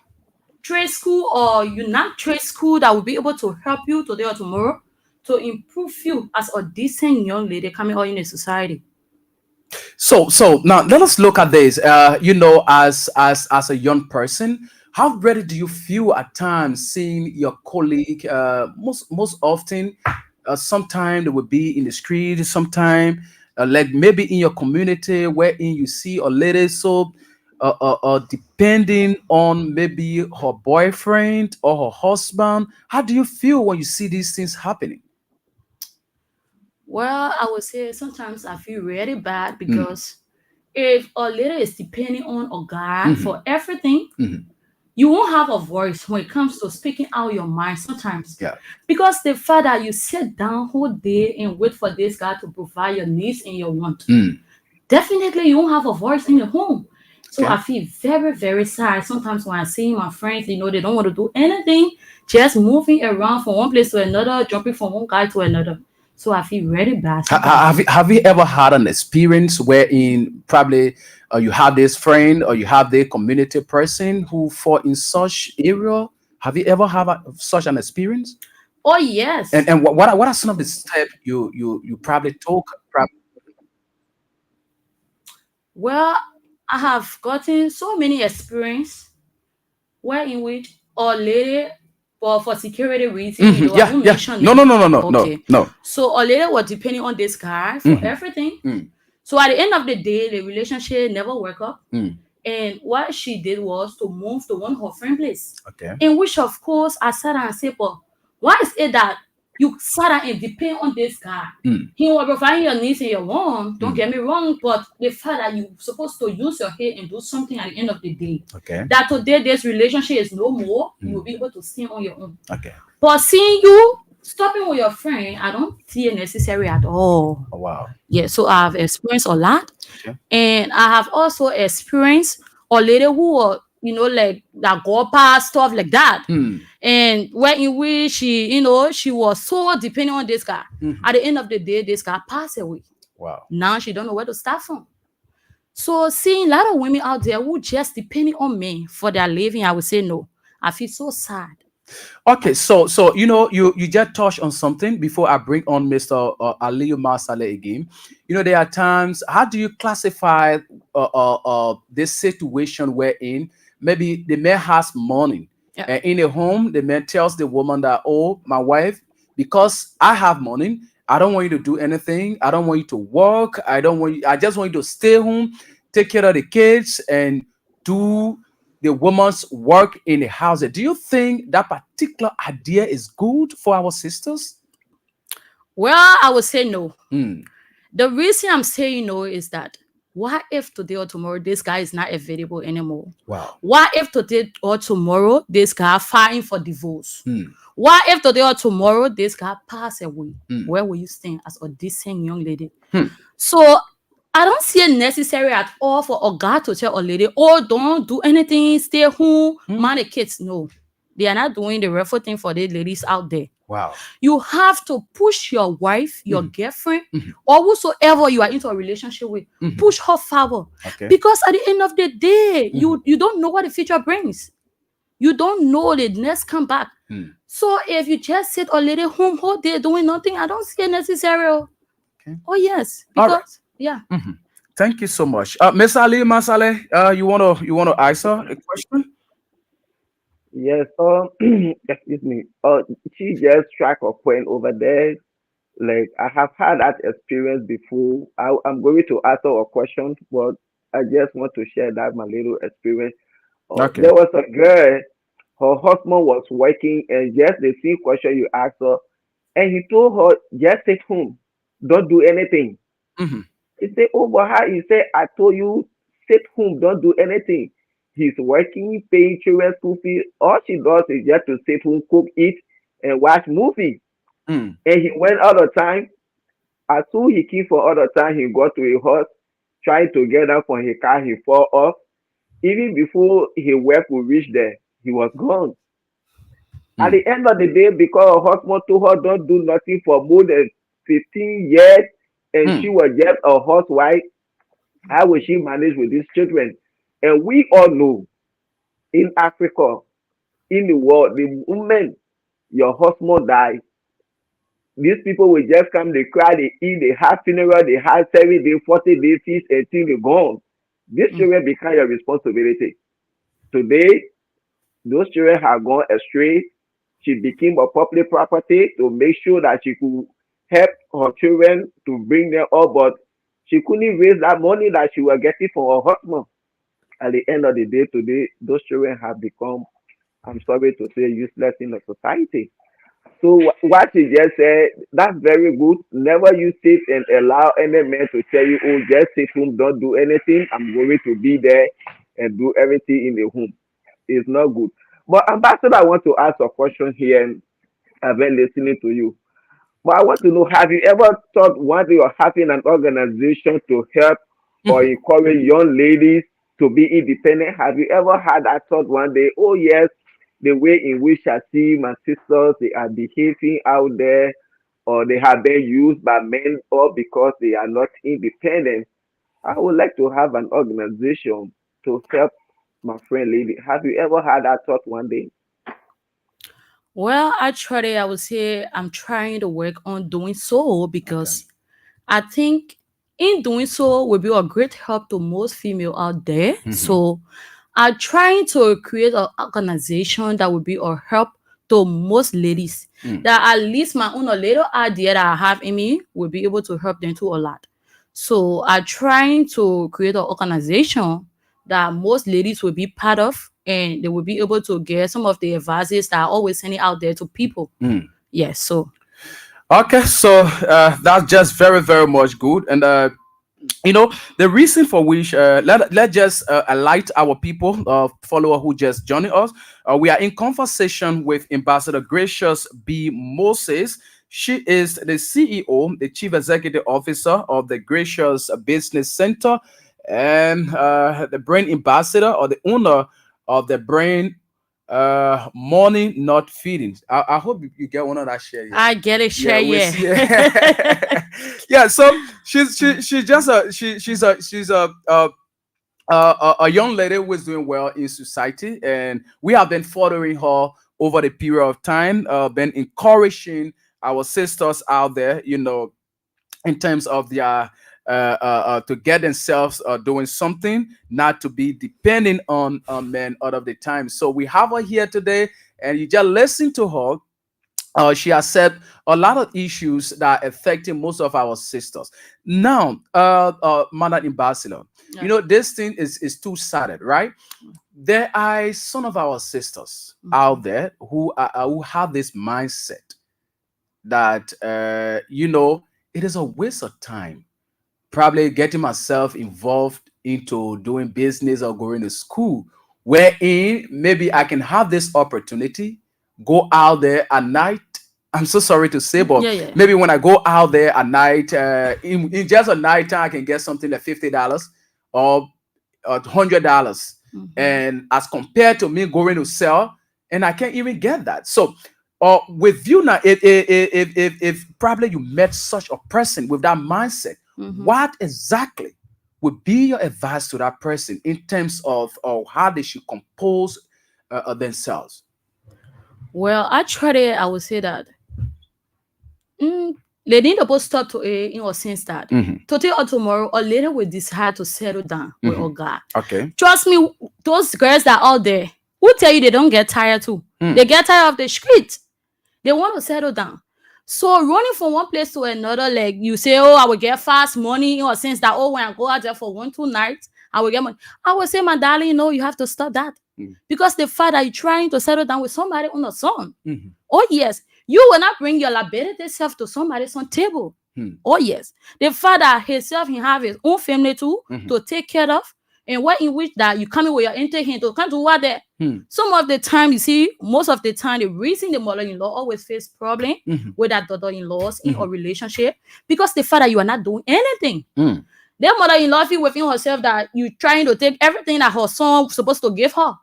[SPEAKER 5] trade school or not trade school that will be able to help you today or tomorrow to improve you as a decent young lady coming out in the society.
[SPEAKER 2] So now let us look at this. As a young person, how ready do you feel at times seeing your colleague? Most often, sometime they will be in the street, sometime like maybe in your community, wherein you see a lady so depending on maybe her boyfriend or her husband. How do you feel when you see these things happening?
[SPEAKER 5] Well, I would say sometimes I feel really bad
[SPEAKER 2] Mm,
[SPEAKER 5] because if a lady is depending on a guy
[SPEAKER 2] mhm,
[SPEAKER 5] for everything,
[SPEAKER 2] mhm.
[SPEAKER 5] you won't have a voice when it comes to speaking out your mind sometimes.
[SPEAKER 2] Yeah.
[SPEAKER 5] Because the fact that you sit down whole day and wait for this guy to provide your needs and your want,
[SPEAKER 2] Mm,
[SPEAKER 5] definitely you won't have a voice in your home. So
[SPEAKER 2] okay.
[SPEAKER 5] I feel very, very sad. Sometimes when I see my friends, they don't want to do anything, just moving around from one place to another, jumping from one guy to another. So I feel really bad sometimes.
[SPEAKER 2] Have you ever had an experience wherein probably you have this friend or you have the community person who fall in such area? Have you ever had such an experience?
[SPEAKER 5] Oh yes.
[SPEAKER 2] And what are some of the steps you probably took?
[SPEAKER 5] Well, I have gotten so many experience where in which a lady, but for security reason, I
[SPEAKER 2] Yeah,
[SPEAKER 5] won't
[SPEAKER 2] yeah.
[SPEAKER 5] mention
[SPEAKER 2] No, no,
[SPEAKER 5] name.
[SPEAKER 2] no, no, no, no,
[SPEAKER 5] Okay.
[SPEAKER 2] no.
[SPEAKER 5] So a lady was depending on this guy for
[SPEAKER 2] Hmm.
[SPEAKER 5] everything.
[SPEAKER 2] Mm,
[SPEAKER 5] So at the end of the day, the relationship never worked out.
[SPEAKER 2] mm.
[SPEAKER 5] And what she did was to move to one of her friend place.
[SPEAKER 2] Okay.
[SPEAKER 5] In which of course I sat down and said, but why is it that you sat down and depend on this guy?
[SPEAKER 2] Mm,
[SPEAKER 5] He will provide your needs and your want, don't
[SPEAKER 2] mm.
[SPEAKER 5] get me wrong, but the fact that you're supposed to use your head and do something at the end of the day,
[SPEAKER 2] Okay.
[SPEAKER 5] that today this relationship is no more, you will
[SPEAKER 2] Mm.
[SPEAKER 5] be able to stand on your own.
[SPEAKER 2] Okay.
[SPEAKER 5] But seeing you stopping with your friend, I don't see it necessary at all.
[SPEAKER 2] Oh, wow.
[SPEAKER 5] Yeah, so I've experienced a lot.
[SPEAKER 2] Okay.
[SPEAKER 5] And I have also experienced a lady who was, like that go past stuff like that.
[SPEAKER 2] Mm,
[SPEAKER 5] And when in which she was so dependent on this guy.
[SPEAKER 2] mhm.
[SPEAKER 5] At the end of the day, this guy passed away.
[SPEAKER 2] Wow.
[SPEAKER 5] Now she don't know where to start from. So seeing a lot of women out there who just depending on men for their living, I would say no. I feel so sad.
[SPEAKER 2] Okay, you just touched on something before I bring on Mr. Aliyu Masale again. There are times. How do you classify this situation wherein maybe the man has money
[SPEAKER 5] Yeah.
[SPEAKER 2] and in a home the man tells the woman that, oh, my wife, because I have money, I don't want you to do anything. I don't want you to work. I just want you to stay home, take care of the kids, and do the woman's work in the house. Do you think that particular idea is good for our sisters?
[SPEAKER 5] Well, I would say no.
[SPEAKER 2] Mm,
[SPEAKER 5] The reason I'm saying no is that what if today or tomorrow this guy is not available anymore?
[SPEAKER 2] wow.
[SPEAKER 5] What if today or tomorrow this guy filing for divorce?
[SPEAKER 2] Mm,
[SPEAKER 5] What if today or tomorrow this guy pass away?
[SPEAKER 2] mm,
[SPEAKER 5] Where will you stand as a decent young lady?
[SPEAKER 2] hmm,
[SPEAKER 5] So I don't see it necessary at all for a guy to tell a lady, oh, don't do anything, stay home,
[SPEAKER 2] hmm.
[SPEAKER 5] mind the kids. No, they are not doing the rightful thing for the ladies out there.
[SPEAKER 2] Wow.
[SPEAKER 5] You have to push your wife, your girlfriend, or whosoever you are into a relationship with, push her forward.
[SPEAKER 2] Okay.
[SPEAKER 5] Because at the end of the day, you don't know what the future brings. You don't know the next come back.
[SPEAKER 2] Mm.
[SPEAKER 5] So if you just sit a lady home whole day doing nothing, I don't see it necessary.
[SPEAKER 2] Okay.
[SPEAKER 5] Oh yes,
[SPEAKER 2] All
[SPEAKER 5] because
[SPEAKER 2] right.
[SPEAKER 5] yeah.
[SPEAKER 2] Thank you so much, Miss Ali Masale. You wanna answer a question?
[SPEAKER 3] Yes, excuse me. She just struck a point over there. Like I have had that experience before. I'm going to answer a question, but I just want to share that my little experience.
[SPEAKER 2] Okay.
[SPEAKER 3] There was a girl, her husband was working, and just the same question you asked her, and he told her, just sit home, don't do anything.
[SPEAKER 2] Hmm.
[SPEAKER 3] He said, oh, but how? He said, I told you, sit home, don't do anything. He's working, paying children's school fees. All she does is just to sit home, cook, eat, and watch movies.
[SPEAKER 2] Mm.
[SPEAKER 3] And he went all the time. As soon he came for all the time, he got to a horse, trying to get out from his car, he fall off. Even before his wife would reach there, he was gone. At the end of the day, because her husband told her don't do nothing for more than 15 years, and she
[SPEAKER 2] Mm.
[SPEAKER 3] was just a housewife, how will she manage with these children? And we all know in Africa, in the world, the moment your husband dies, these people will just come, they cry, they eat, they have funeral, they have 7 day, 40 day feast until they're gone. These children become your responsibility. Today, those children have gone astray. She became a public property to make sure that she could help her children to bring them up, but she couldn't raise that money that she was getting from her husband. At the end of the day, today, those children have become, I'm sorry to say, useless in the society. So what she just said, that's very good. Never use it and allow any man to tell you, oh, just sit home, don't do anything. I'm going to be there and do everything in the home. It's not good. But Ambassador, I want to ask a question here, and I've been listening to you. But I want to know, have you ever thought one day of having an organization to help or encourage young ladies to be independent? Have you ever had that thought one day, oh yes, the way in which I see my sisters, they are behaving out there, or they have been used by men, or because they are not independent? I would like to have an organization to help my friend lady. Have you ever had that thought one day?
[SPEAKER 5] Well, actually, I would say I'm trying to work on doing so because I think in doing so will be a great help to most female out there. So I'm trying to create an organization that will be a help to most ladies. That at least my own little idea that I have in me will be able to help them to a lot. So I'm trying to create an organization that most ladies will be part of, and they will be able to get some of the advices that are always sending out there to people. Yes, so.
[SPEAKER 2] Okay, so that's just very, very much good. And the reason for which let just alight our people, follower who just joined us. We are in conversation with Ambassador Gracious B. Moses. She is the CEO, the Chief Executive Officer of the Gracious Business Center, and the brand ambassador or the owner of the brand Money Not Feeding. I hope you get one of that share.
[SPEAKER 5] I get it, share,
[SPEAKER 2] Yeah, so she's just a young lady who is doing well in society, and we have been following her over the period of time, been encouraging our sisters out there, in terms of their to get themselves doing something, not to be depending on men all of the time. So we have her here today, and you just listen to her. She has said a lot of issues that are affecting most of our sisters. Now, Madam Ambassador, this thing is two-sided, right? There are some of our sisters out there who have this mindset that it is a waste of time, probably getting myself involved into doing business or going to school, wherein maybe I can have this opportunity, go out there at night. I'm so sorry to say, but maybe when I go out there at night, in just a night time, I can get something like $50 or $100. And as compared to me going to sell, and I can't even get that. So with you now, if probably you met such a person with that mindset, what exactly would be your advice to that person in terms of how they should compose themselves?
[SPEAKER 5] Well, actually, I would say that they need to stop to in a sense that today or tomorrow, a lady will decide to settle down with a guy.
[SPEAKER 2] Okay.
[SPEAKER 5] Trust me, those girls that are out there who tell you they don't get tired too. They get tired of the street. They want to settle down. So running from one place to another, like you say, oh, I will get fast money, in a sense that, oh, when I go out there for 1-2 nights, I will get money. I will say, my darling, you have to stop that. Because the fact that you're trying to settle down with somebody on the sun. Oh, yes. You will not bring your liability self to somebody's on table. Oh, yes. The fact that himself, he have his own family too to take care of. And what in which that you come in with your interest to come to what there. Some of the time, you see, most of the time, the reason the mother-in-law always face problem with that daughter-in-laws in a relationship, because the fact that you are not doing anything. Their mother-in-law feel within herself that you trying to take everything that her son was supposed to give her.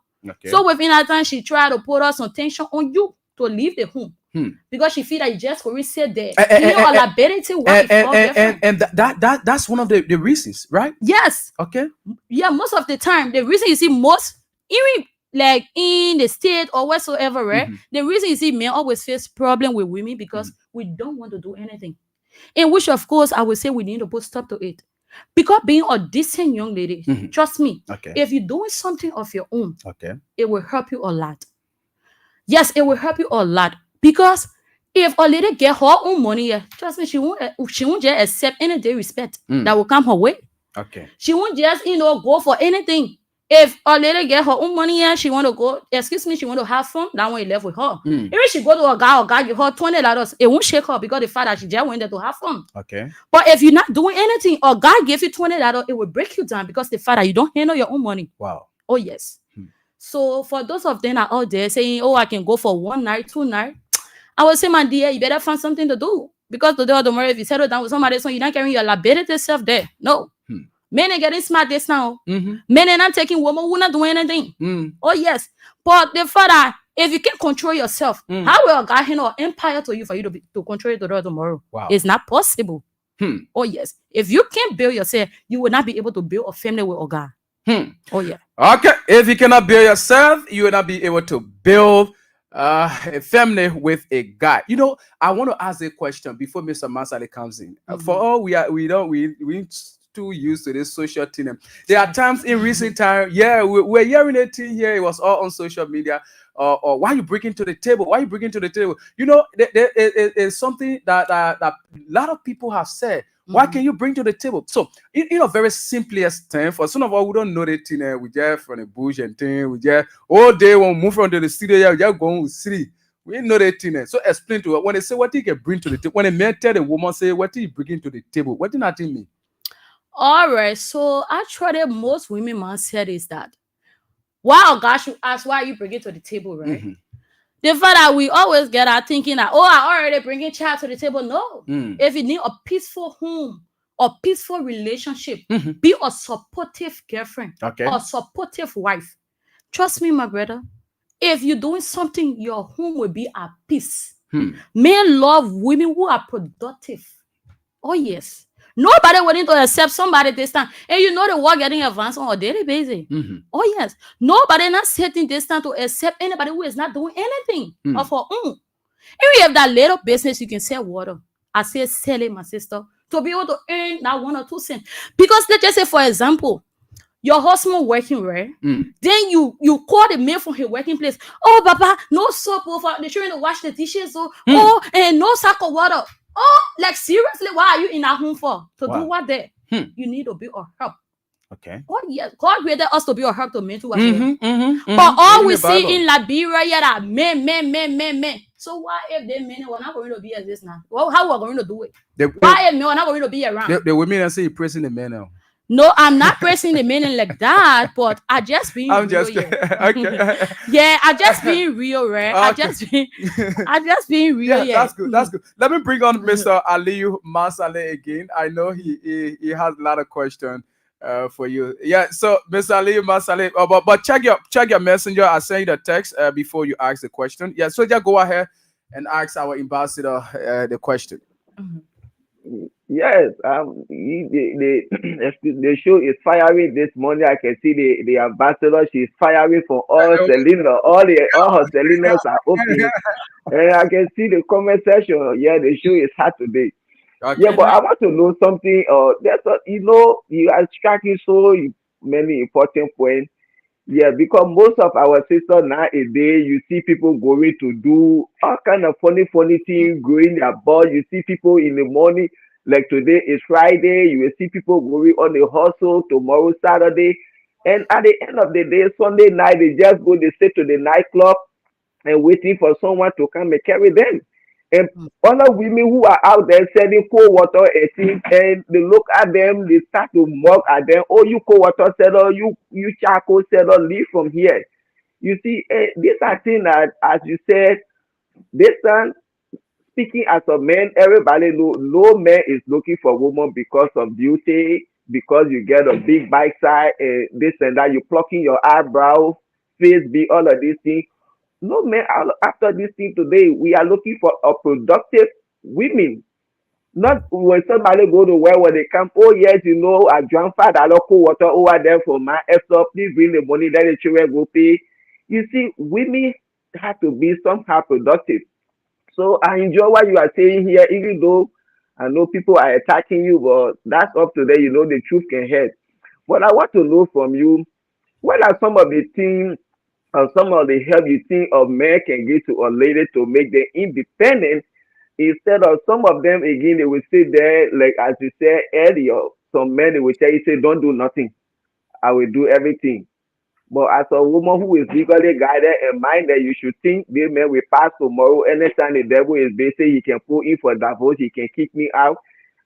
[SPEAKER 5] So within that time, she try to put us some tension on you to leave the home. Because she feel that you just will sit there.
[SPEAKER 2] And that's one of the reasons, right?
[SPEAKER 5] Yes.
[SPEAKER 2] Okay.
[SPEAKER 5] Yeah, most of the time, the reason you see most, even like in the state or whatsoever, right? The reason you see men always face problem with women because we don't want to do anything. In which, of course, I would say we need to put stop to it. Because being a decent young lady, trust me, if you're doing something of your own, it will help you a lot. Yes, it will help you a lot. Because if a lady get her own money, trust me, she won't just accept any day respect that will come her way. She won't just, go for anything. If a lady get her own money, she want to go, she want to have fun, that one you left with her. Even she go to a guy give her $20, it won't shake her because the fact that she just went there to have fun. But if you're not doing anything, a guy give you $20, it will break you down because the fact that you don't handle your own money.
[SPEAKER 2] Wow.
[SPEAKER 5] Oh, yes. So for those of them that are out there saying, oh, I can go for 1 night, 2 nights, I would say, my dear, you better find something to do. Because today or tomorrow, if you settle down with somebody, so you're not carrying your liability self there. No. Men are getting smart this now. Men are not taking women who are not doing anything. Oh, yes. But the father, if you can't control yourself, how will a guy handle an empire to you for you to control it today tomorrow?
[SPEAKER 2] Wow.
[SPEAKER 5] It's not possible. Oh, yes. If you can't build yourself, you will not be able to build a family with a guy. Oh, yeah.
[SPEAKER 2] Okay. If you cannot build yourself, you will not be able to build a family with a guy. I want to ask a question before Mr. Masale comes in. For all we too used to this social thing. There are times in recent time, we're hearing a thing here. It was all on social media. Or why you bringing to the table? Why you bringing to the table? There is something that a lot of people have said. Why can you bring to the table? So, in a very simplest term, for some of us who don't know the thing, we just from the bush and thing, we just all day when we move from the studio, we just go to city. We know the thing. So explain to her when they say what you can bring to the table. When a man tell the woman say what you bringing to the table, what do that mean?
[SPEAKER 5] All right, so actually, most women mindset is that, wow, gosh, you ask why you bring it to the table, right? The fact that we always get out thinking that, oh, I already bringing child to the table. No, if you need a peaceful home, a peaceful relationship, be a supportive girlfriend, a supportive wife. Trust me, my brother. If you're doing something, your home will be at peace. Men love women who are productive. Oh yes. Nobody willing to accept somebody this time. And the work getting advanced on a daily basis. Oh, yes. Nobody not setting this time to accept anybody who is not doing anything of her own. If you have that little business, you can sell water. I say sell it, my sister, to be able to earn that 1 or 2 cents. Because let's just say, for example, your husband working, right? Then you call the man from his working place. Oh, Papa, no soap over the children to wash the dishes. And no sack of water. Oh, like seriously, why are you in our home for? To do what there? You need to be a help.
[SPEAKER 2] Okay.
[SPEAKER 5] Oh, yes. God created us to be a help to men too. But all we see in Liberia, that men. So why if the men were not going to be as this now? Well, how are we going to do it? Why if men are not going to be around?
[SPEAKER 2] The women are saying praising the men now.
[SPEAKER 5] No, I'm not pressing the men like that, but I just being real.
[SPEAKER 2] Okay.
[SPEAKER 5] Yeah, I just being real, right?
[SPEAKER 2] Okay.
[SPEAKER 5] I just being real.
[SPEAKER 2] Yeah, that's good. Let me bring on Mr. Aliyu Masale again. I know he has a lot of questions for you. Yeah, so Mr. Aliyu Masale, but check your messenger. I sent you the text before you ask the question. Yeah, so just go ahead and ask our ambassador the question.
[SPEAKER 3] Yes, the show is firing this morning. I can see the ambassador. She's firing for all Selena. All her Selenas are open, and I can see the comment section. Yeah, the show is hot today. Okay. Yeah, but I want to know something. You are striking so many important points. Yeah, because most of our sisters nowadays, you see people going to do all kind of funny things, growing their ball. You see people in the morning. Like today is Friday, you will see people going on the hustle, tomorrow Saturday, and at the end of the day, Sunday night, they just go, they sit to the nightclub and waiting for someone to come and carry them. And other women who are out there selling cold water and they look at them, they start to mock at them. Oh, you cold water seller, you charcoal seller, leave from here. You see, these are things that, as you said, this time, speaking as a man, everybody know no man is looking for a woman because of beauty, because you get a big bike side, this and that, you plucking your eyebrow, face be all of these things. No man, after this thing today, we are looking for a productive women. Not when somebody go to where they come, oh yes, our grandfather local water over there for my F up, please bring the money, let the children go pay. You see, women have to be somehow productive. So I enjoy what you are saying here, even though I know people are attacking you, but that's up to them. You know, the truth can hurt. But I want to know from you, what are some of the things or some of the help you think a man can give to a lady to make them independent, instead of some of them again they will sit there, like as you said earlier, some men they will tell you, say, don't do nothing, I will do everything. But as a woman who is legally guided and minded, you should think this man will pass tomorrow. Anytime the devil is busy, he can put in for divorce, he can kick me out.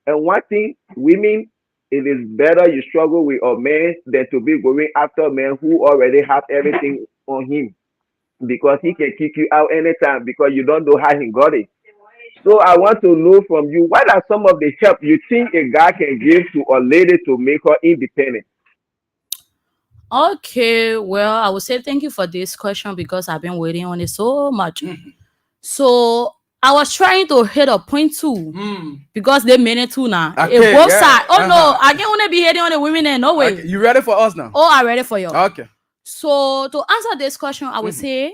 [SPEAKER 3] And one thing, women, it is better you struggle with a man than to be going after a man who already have everything on him, because he can kick you out anytime because you don't know how he got it. So I want to know from you, what are some of the help you think a guy can give to a lady to make her independent?
[SPEAKER 5] Okay, well, I would say thank you for this question because I've been waiting on it so much. So I was trying to hit a point too because they made it too now.
[SPEAKER 2] Okay,
[SPEAKER 5] It both
[SPEAKER 2] yeah.
[SPEAKER 5] sides. Oh no, I can't want to be hating on the women and no way.
[SPEAKER 2] Okay, you ready for us now?
[SPEAKER 5] Oh, I'm ready for you.
[SPEAKER 2] Okay.
[SPEAKER 5] So to answer this question, I would say,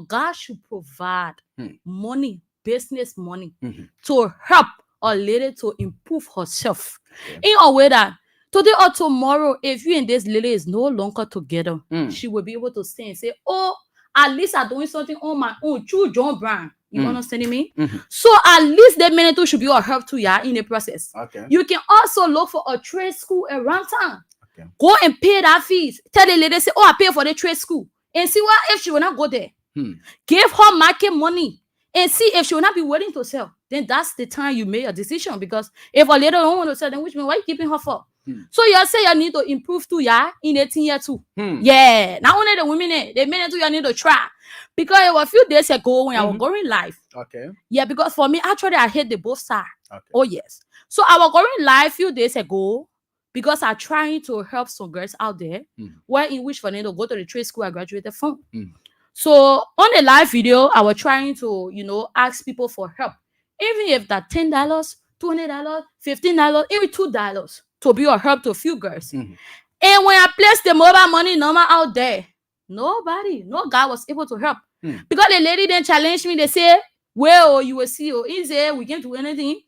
[SPEAKER 5] God should provide money, business money, to help a lady to improve herself in a way that today or tomorrow, if you and this lady is no longer together, she will be able to stay and say, oh, at least I'm doing something on my own. True John Brown. You understanding me? So at least that minute too should be a help to you in the process.
[SPEAKER 2] Okay.
[SPEAKER 5] You can also look for a trade school around town.
[SPEAKER 2] Okay.
[SPEAKER 5] Go and pay that fees. Tell the lady, say, oh, I pay for the trade school. And see what if she will not go there. Give her market money and see if she will not be willing to sell. Then that's the time you make a decision. Because if a lady don't want to sell, then which means why are you keeping her for? So you say you need to improve too, yeah, in 18 years too. Yeah. Not only the women, the men too, you need to try. Because it was a few days ago when I was going live.
[SPEAKER 2] Okay.
[SPEAKER 5] Yeah, because for me, actually, I hate the both sides.
[SPEAKER 2] Okay.
[SPEAKER 5] Oh, yes. So I was going live a few days ago because I'm trying to help some girls out there where in which for them to go to the trade school I graduated from. So on the live video, I was trying to, ask people for help. Even if that's $10, $20, $15, even $2 to be a help to a few girls. And when I placed the mobile money number out there, no guy was able to help. Because the lady then challenged me. They say, well, you will see, easy, we can't do anything.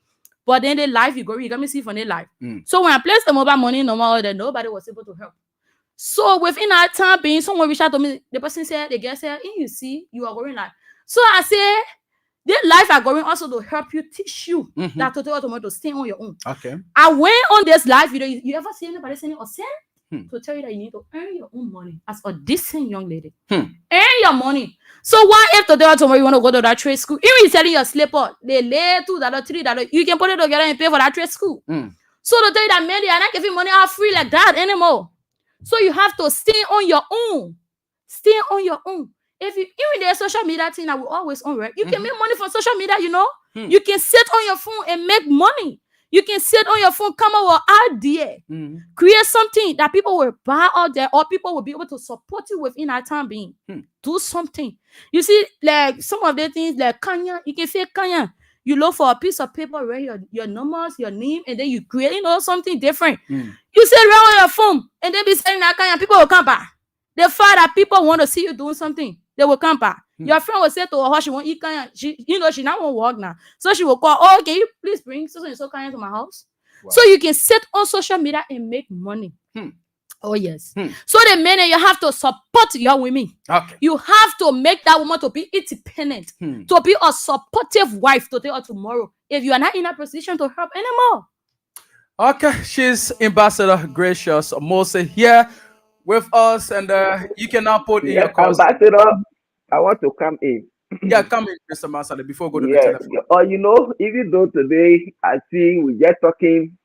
[SPEAKER 5] But then the live, you got me see from the live. So when I placed the mobile money number out there, nobody was able to help. So within that time being, someone reached out to me. The person said, the girl said, you see, you are going live. So I said, this life are going also to help you, teach you that to stay on your own.
[SPEAKER 2] Okay.
[SPEAKER 5] I went on this live video. You ever see anybody saying or send to tell you that you need to earn your own money as a decent young lady? Earn your money. So why if today or tomorrow you want to go to that trade school? Even you selling your slipper, they lay $2, $3, you can put it together and pay for that trade school. So to tell you that men, they are not giving money out free like that anymore. So you have to stay on your own. Stay on your own. If you even the social media thing that we always on, right? You can make money from social media, You can sit on your phone and make money. You can sit on your phone, come up with idea, create something that people will buy out there, or people will be able to support you within that time being. Do something. You see, like some of the things like Kanya, you can say Kanya. You look for a piece of paper, write your numbers, your name, and then you create, something different. You sit around on your phone and then be saying that Kanya, people will come back. The fact that people want to see you doing something, they will come back. Your friend will say to her, she won't eat Kanya. She not won't work now. So she will call, oh, can you please bring so Kanya to my house? Wow. So you can sit on social media and make money. Oh, yes. So the men, you have to support your women. Okay. You have to make that woman to be independent, to be a supportive wife today or tomorrow. If you are not in a position to help anymore.
[SPEAKER 2] Okay, she's Ambassador Gracious Moses here with us, and you can now put in your calls.
[SPEAKER 3] Ambassador, I want to come in.
[SPEAKER 2] Yeah, come in, Mr. Masada, before we go to the telephone.
[SPEAKER 3] Even though today I see we just talking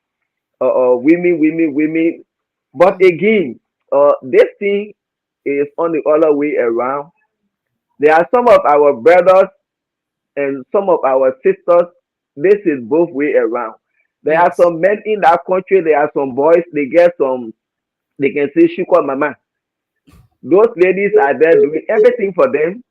[SPEAKER 3] women, but again, this thing is on the other way around. There are some of our brothers and some of our sisters. This is both way around. There are some men in that country. There are some boys. They can say "Shuko Mama." Those ladies are there doing everything for them,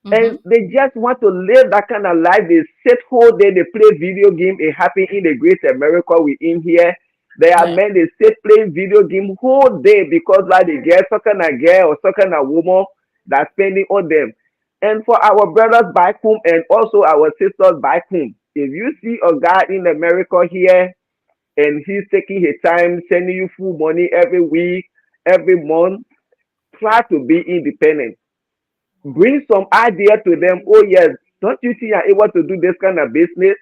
[SPEAKER 3] and they just want to live that kind of life. They sit whole day. They play video game. It happen in the great America we in here. There are men, they sit playing video game whole day because like they get some kind of girl or some kind of woman, that's spending on them. And for our brothers back home and also our sisters back home, if you see a guy in America here and he's taking his time sending you full money every week, every month, try to be independent. Bring some idea to them. Oh yes, don't you think you're able to do this kind of business?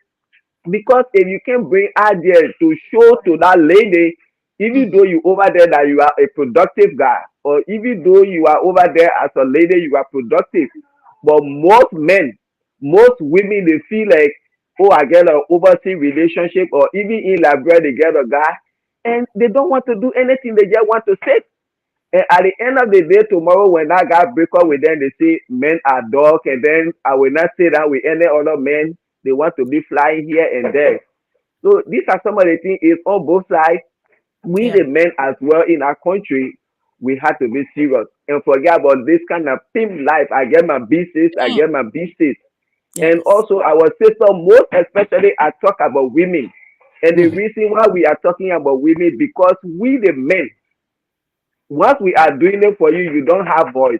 [SPEAKER 3] Because if you can bring ideas to show to that lady, even though you over there that you are a productive guy, or even though you are over there as a lady, you are productive. But most men, most women, they feel like, oh, I get an overseas relationship, or even in Liberia, they get a guy, and they don't want to do anything. They just want to sit. And at the end of the day, tomorrow, when that guy break up with them, they say men are dog, and then I will not say that with any other men. They want to be flying here and there. So these are some of the things is on both sides. We the men as well in our country, we have to be serious and forget about this kind of pimp life. I get my B6, I get my B6. And also our sister, most especially I talk about women. And the reason why we are talking about women, because we the men, once we are doing it for you, you don't have voice.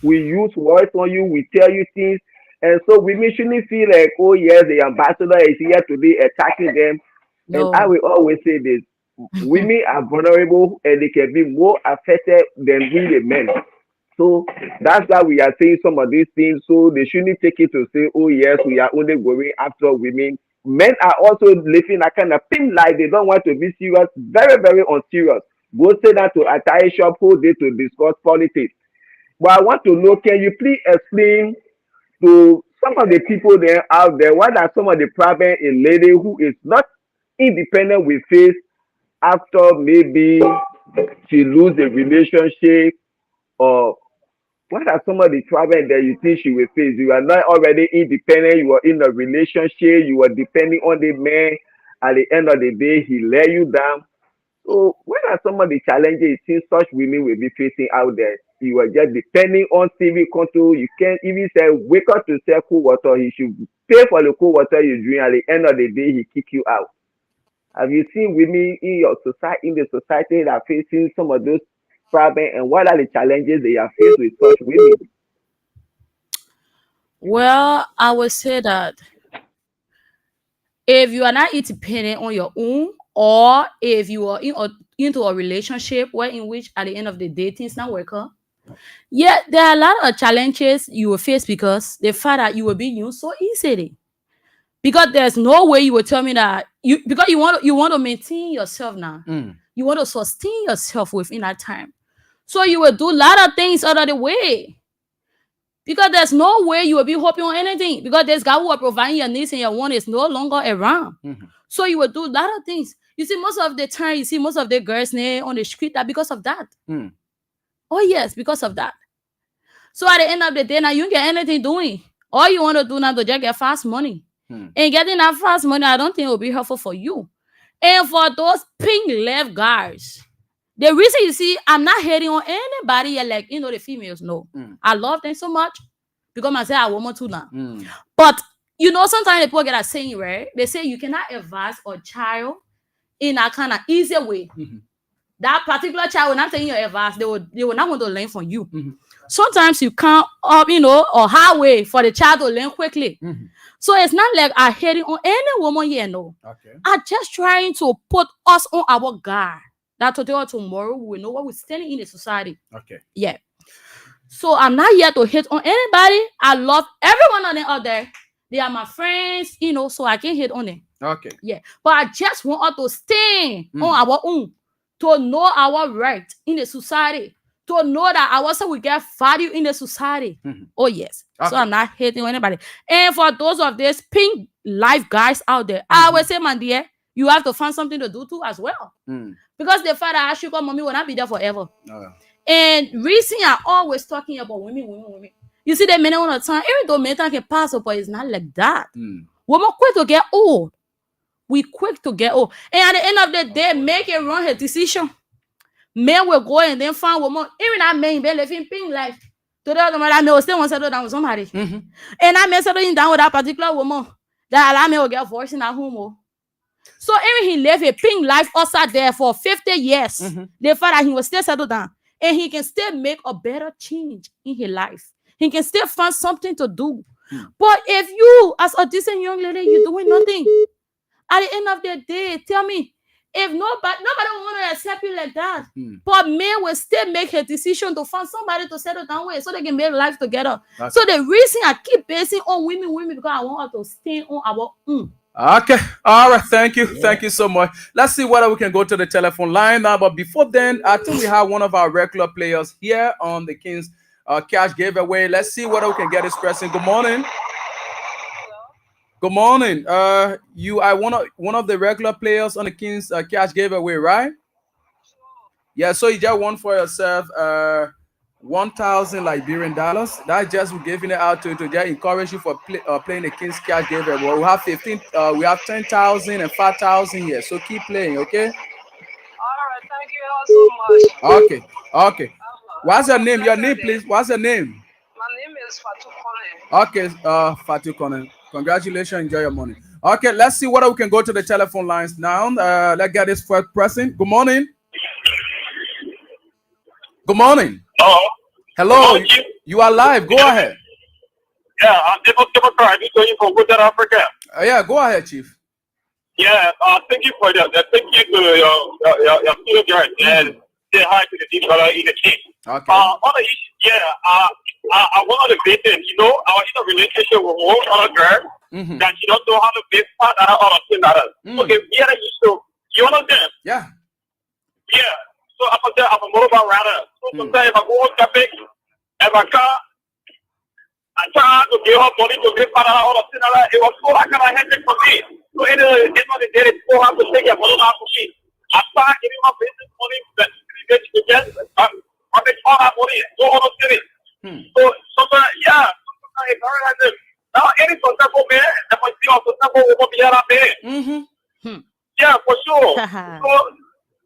[SPEAKER 3] We use voice on you, we tell you things. And so women shouldn't feel like, oh yes, the ambassador is here today attacking them. No. And I will always say this, women are vulnerable and they can be more affected than we the men. So that's why we are saying some of these things. So they shouldn't take it to say, oh yes, we are only going after women. Men are also living a kind of pimp life. They don't want to be serious, very, very unserious. Go say that to a tire shop whole day to discuss politics. But I want to know, can you please explain to some of the people there out there, what are some of the problems a lady who is not independent will face after maybe she lose a relationship, or what are some of the problems that you think she will face? You are not already independent, you are in a relationship, you are depending on the man. At the end of the day, he let you down. So what are some of the challenges you think such women will be facing out there? You are just depending on TV control. You can't even say, wake up to sell cool water. He should pay for the cool water you drink. At the end of the day, he kick you out. Have you seen women in your society, in the society that are facing some of those problems, and what are the challenges they are faced with such women?
[SPEAKER 5] Well, I would say that if you are not independent on your own, or if you are into a relationship where in which at the end of the day things not work out, there are a lot of challenges you will face, because the fact that you will be used so easily. Because there's no way you will tell me that because you want to maintain yourself now. You want to sustain yourself within that time. So you will do a lot of things out of the way. Because there's no way you will be hoping on anything. Because this guy who are providing your needs and your want is no longer around. So you will do a lot of things. You see, most of the time, you see most of the girls on the street are because of that. Oh yes, because of that. So at the end of the day, now you don't get anything doing. All you want to do now to just get fast money. And getting that fast money, I don't think it will be helpful for you. And for those pink left guys, the reason you see, I'm not hating on anybody yet, like, the females, no. I love them so much because myself, I want to now. But, sometimes people get a saying, right? They say you cannot advise a child in a kind of easy way. That particular child will not take your advice. They will not want to learn from you. Sometimes you can't, a hard way for the child to learn quickly. So it's not like I'm hating on any woman here, no. I'm just trying to put us on our guard. That today or tomorrow we will know what we're standing in the society. Yeah. So I'm not here to hate on anybody. I love everyone on the out there. They are my friends, so I can't hate on them. Yeah. But I just want us to stand on our own, to know our right in the society, to know that ourselves will get value in the society. Oh yes. So I'm not hating on anybody. And for those of these pink life guys out there, I will say, my dear, you have to find something to do too as well. Because the fact that sugar mommy will not be there forever. And recently I always talking about women. You see, the men all the time, even though men can pass up, but it's not like that. Women quick to get old. We quick to get old. And at the end of the day, make a wrong decision. Men will go and then find woman. Even that man be living pink life. To the other man, I may still want to settle down with somebody. And I may settle down with that particular woman. That I may will get voice in at home. So even he lived a pink life outside there for 50 years. The fact that he was still settled down. and he can still make a better change in his life. He can still find something to do. But if you, as a decent young lady, you're doing nothing, at the end of the day, tell me, if nobody want to accept you like that, but men will still make a decision to find somebody to settle down with so they can make life together. So the reason I keep basing on women because I want her to stand on our own.
[SPEAKER 2] Okay, all right, thank you. Thank you so much. Let's see whether we can go to the telephone line now. But before then, I think we have one of our regular players here on the Kings Cash Giveaway. Let's see whether we can get this person. Good morning. Good morning. You are one of the regular players on the Kings Cash Giveaway, right? Yeah, so you just won for yourself 1,000 Liberian dollars. That's just we're giving it out to just encourage you for playing the Kings Cash Giveaway. Well, we have 10,000 and 5,000 here. So keep playing, okay?
[SPEAKER 6] All right, thank you all so much.
[SPEAKER 2] Okay. What's your name? Your name, please. What's your name?
[SPEAKER 6] My name is Fatu Kone.
[SPEAKER 2] Okay, Fatu Kone. Congratulations, enjoy your money. Okay, let's see whether we can go to the telephone lines now. Let's get this first person. Good morning. Good morning. Hello. You are live. Go ahead.
[SPEAKER 7] Yeah, I'm Democrat. I'm from Good Africa.
[SPEAKER 2] Yeah, go ahead, Chief.
[SPEAKER 7] Yeah, thank you for that. Thank you to your studio guys and say hi to the people in the team.
[SPEAKER 2] Okay.
[SPEAKER 7] On the issue, I want to date them. You know, I was in a relationship with one other girl that she don't know how to be part of other thing. Okay, yeah, you understand?
[SPEAKER 2] Yeah.
[SPEAKER 7] Yeah. So I'm a mobile rider. So sometimes if I go on traffic, if I car, I try to give her money to be part of other thing. It was so I kind of hectic for me. So it's not the day to have to take your money out for me. I start giving my business money that you get. I make all that money. Go on the city. So sometimes, sometimes it's very like this. Now, any sometimes for me, if I see also sometimes will be out there. Yeah, for sure. So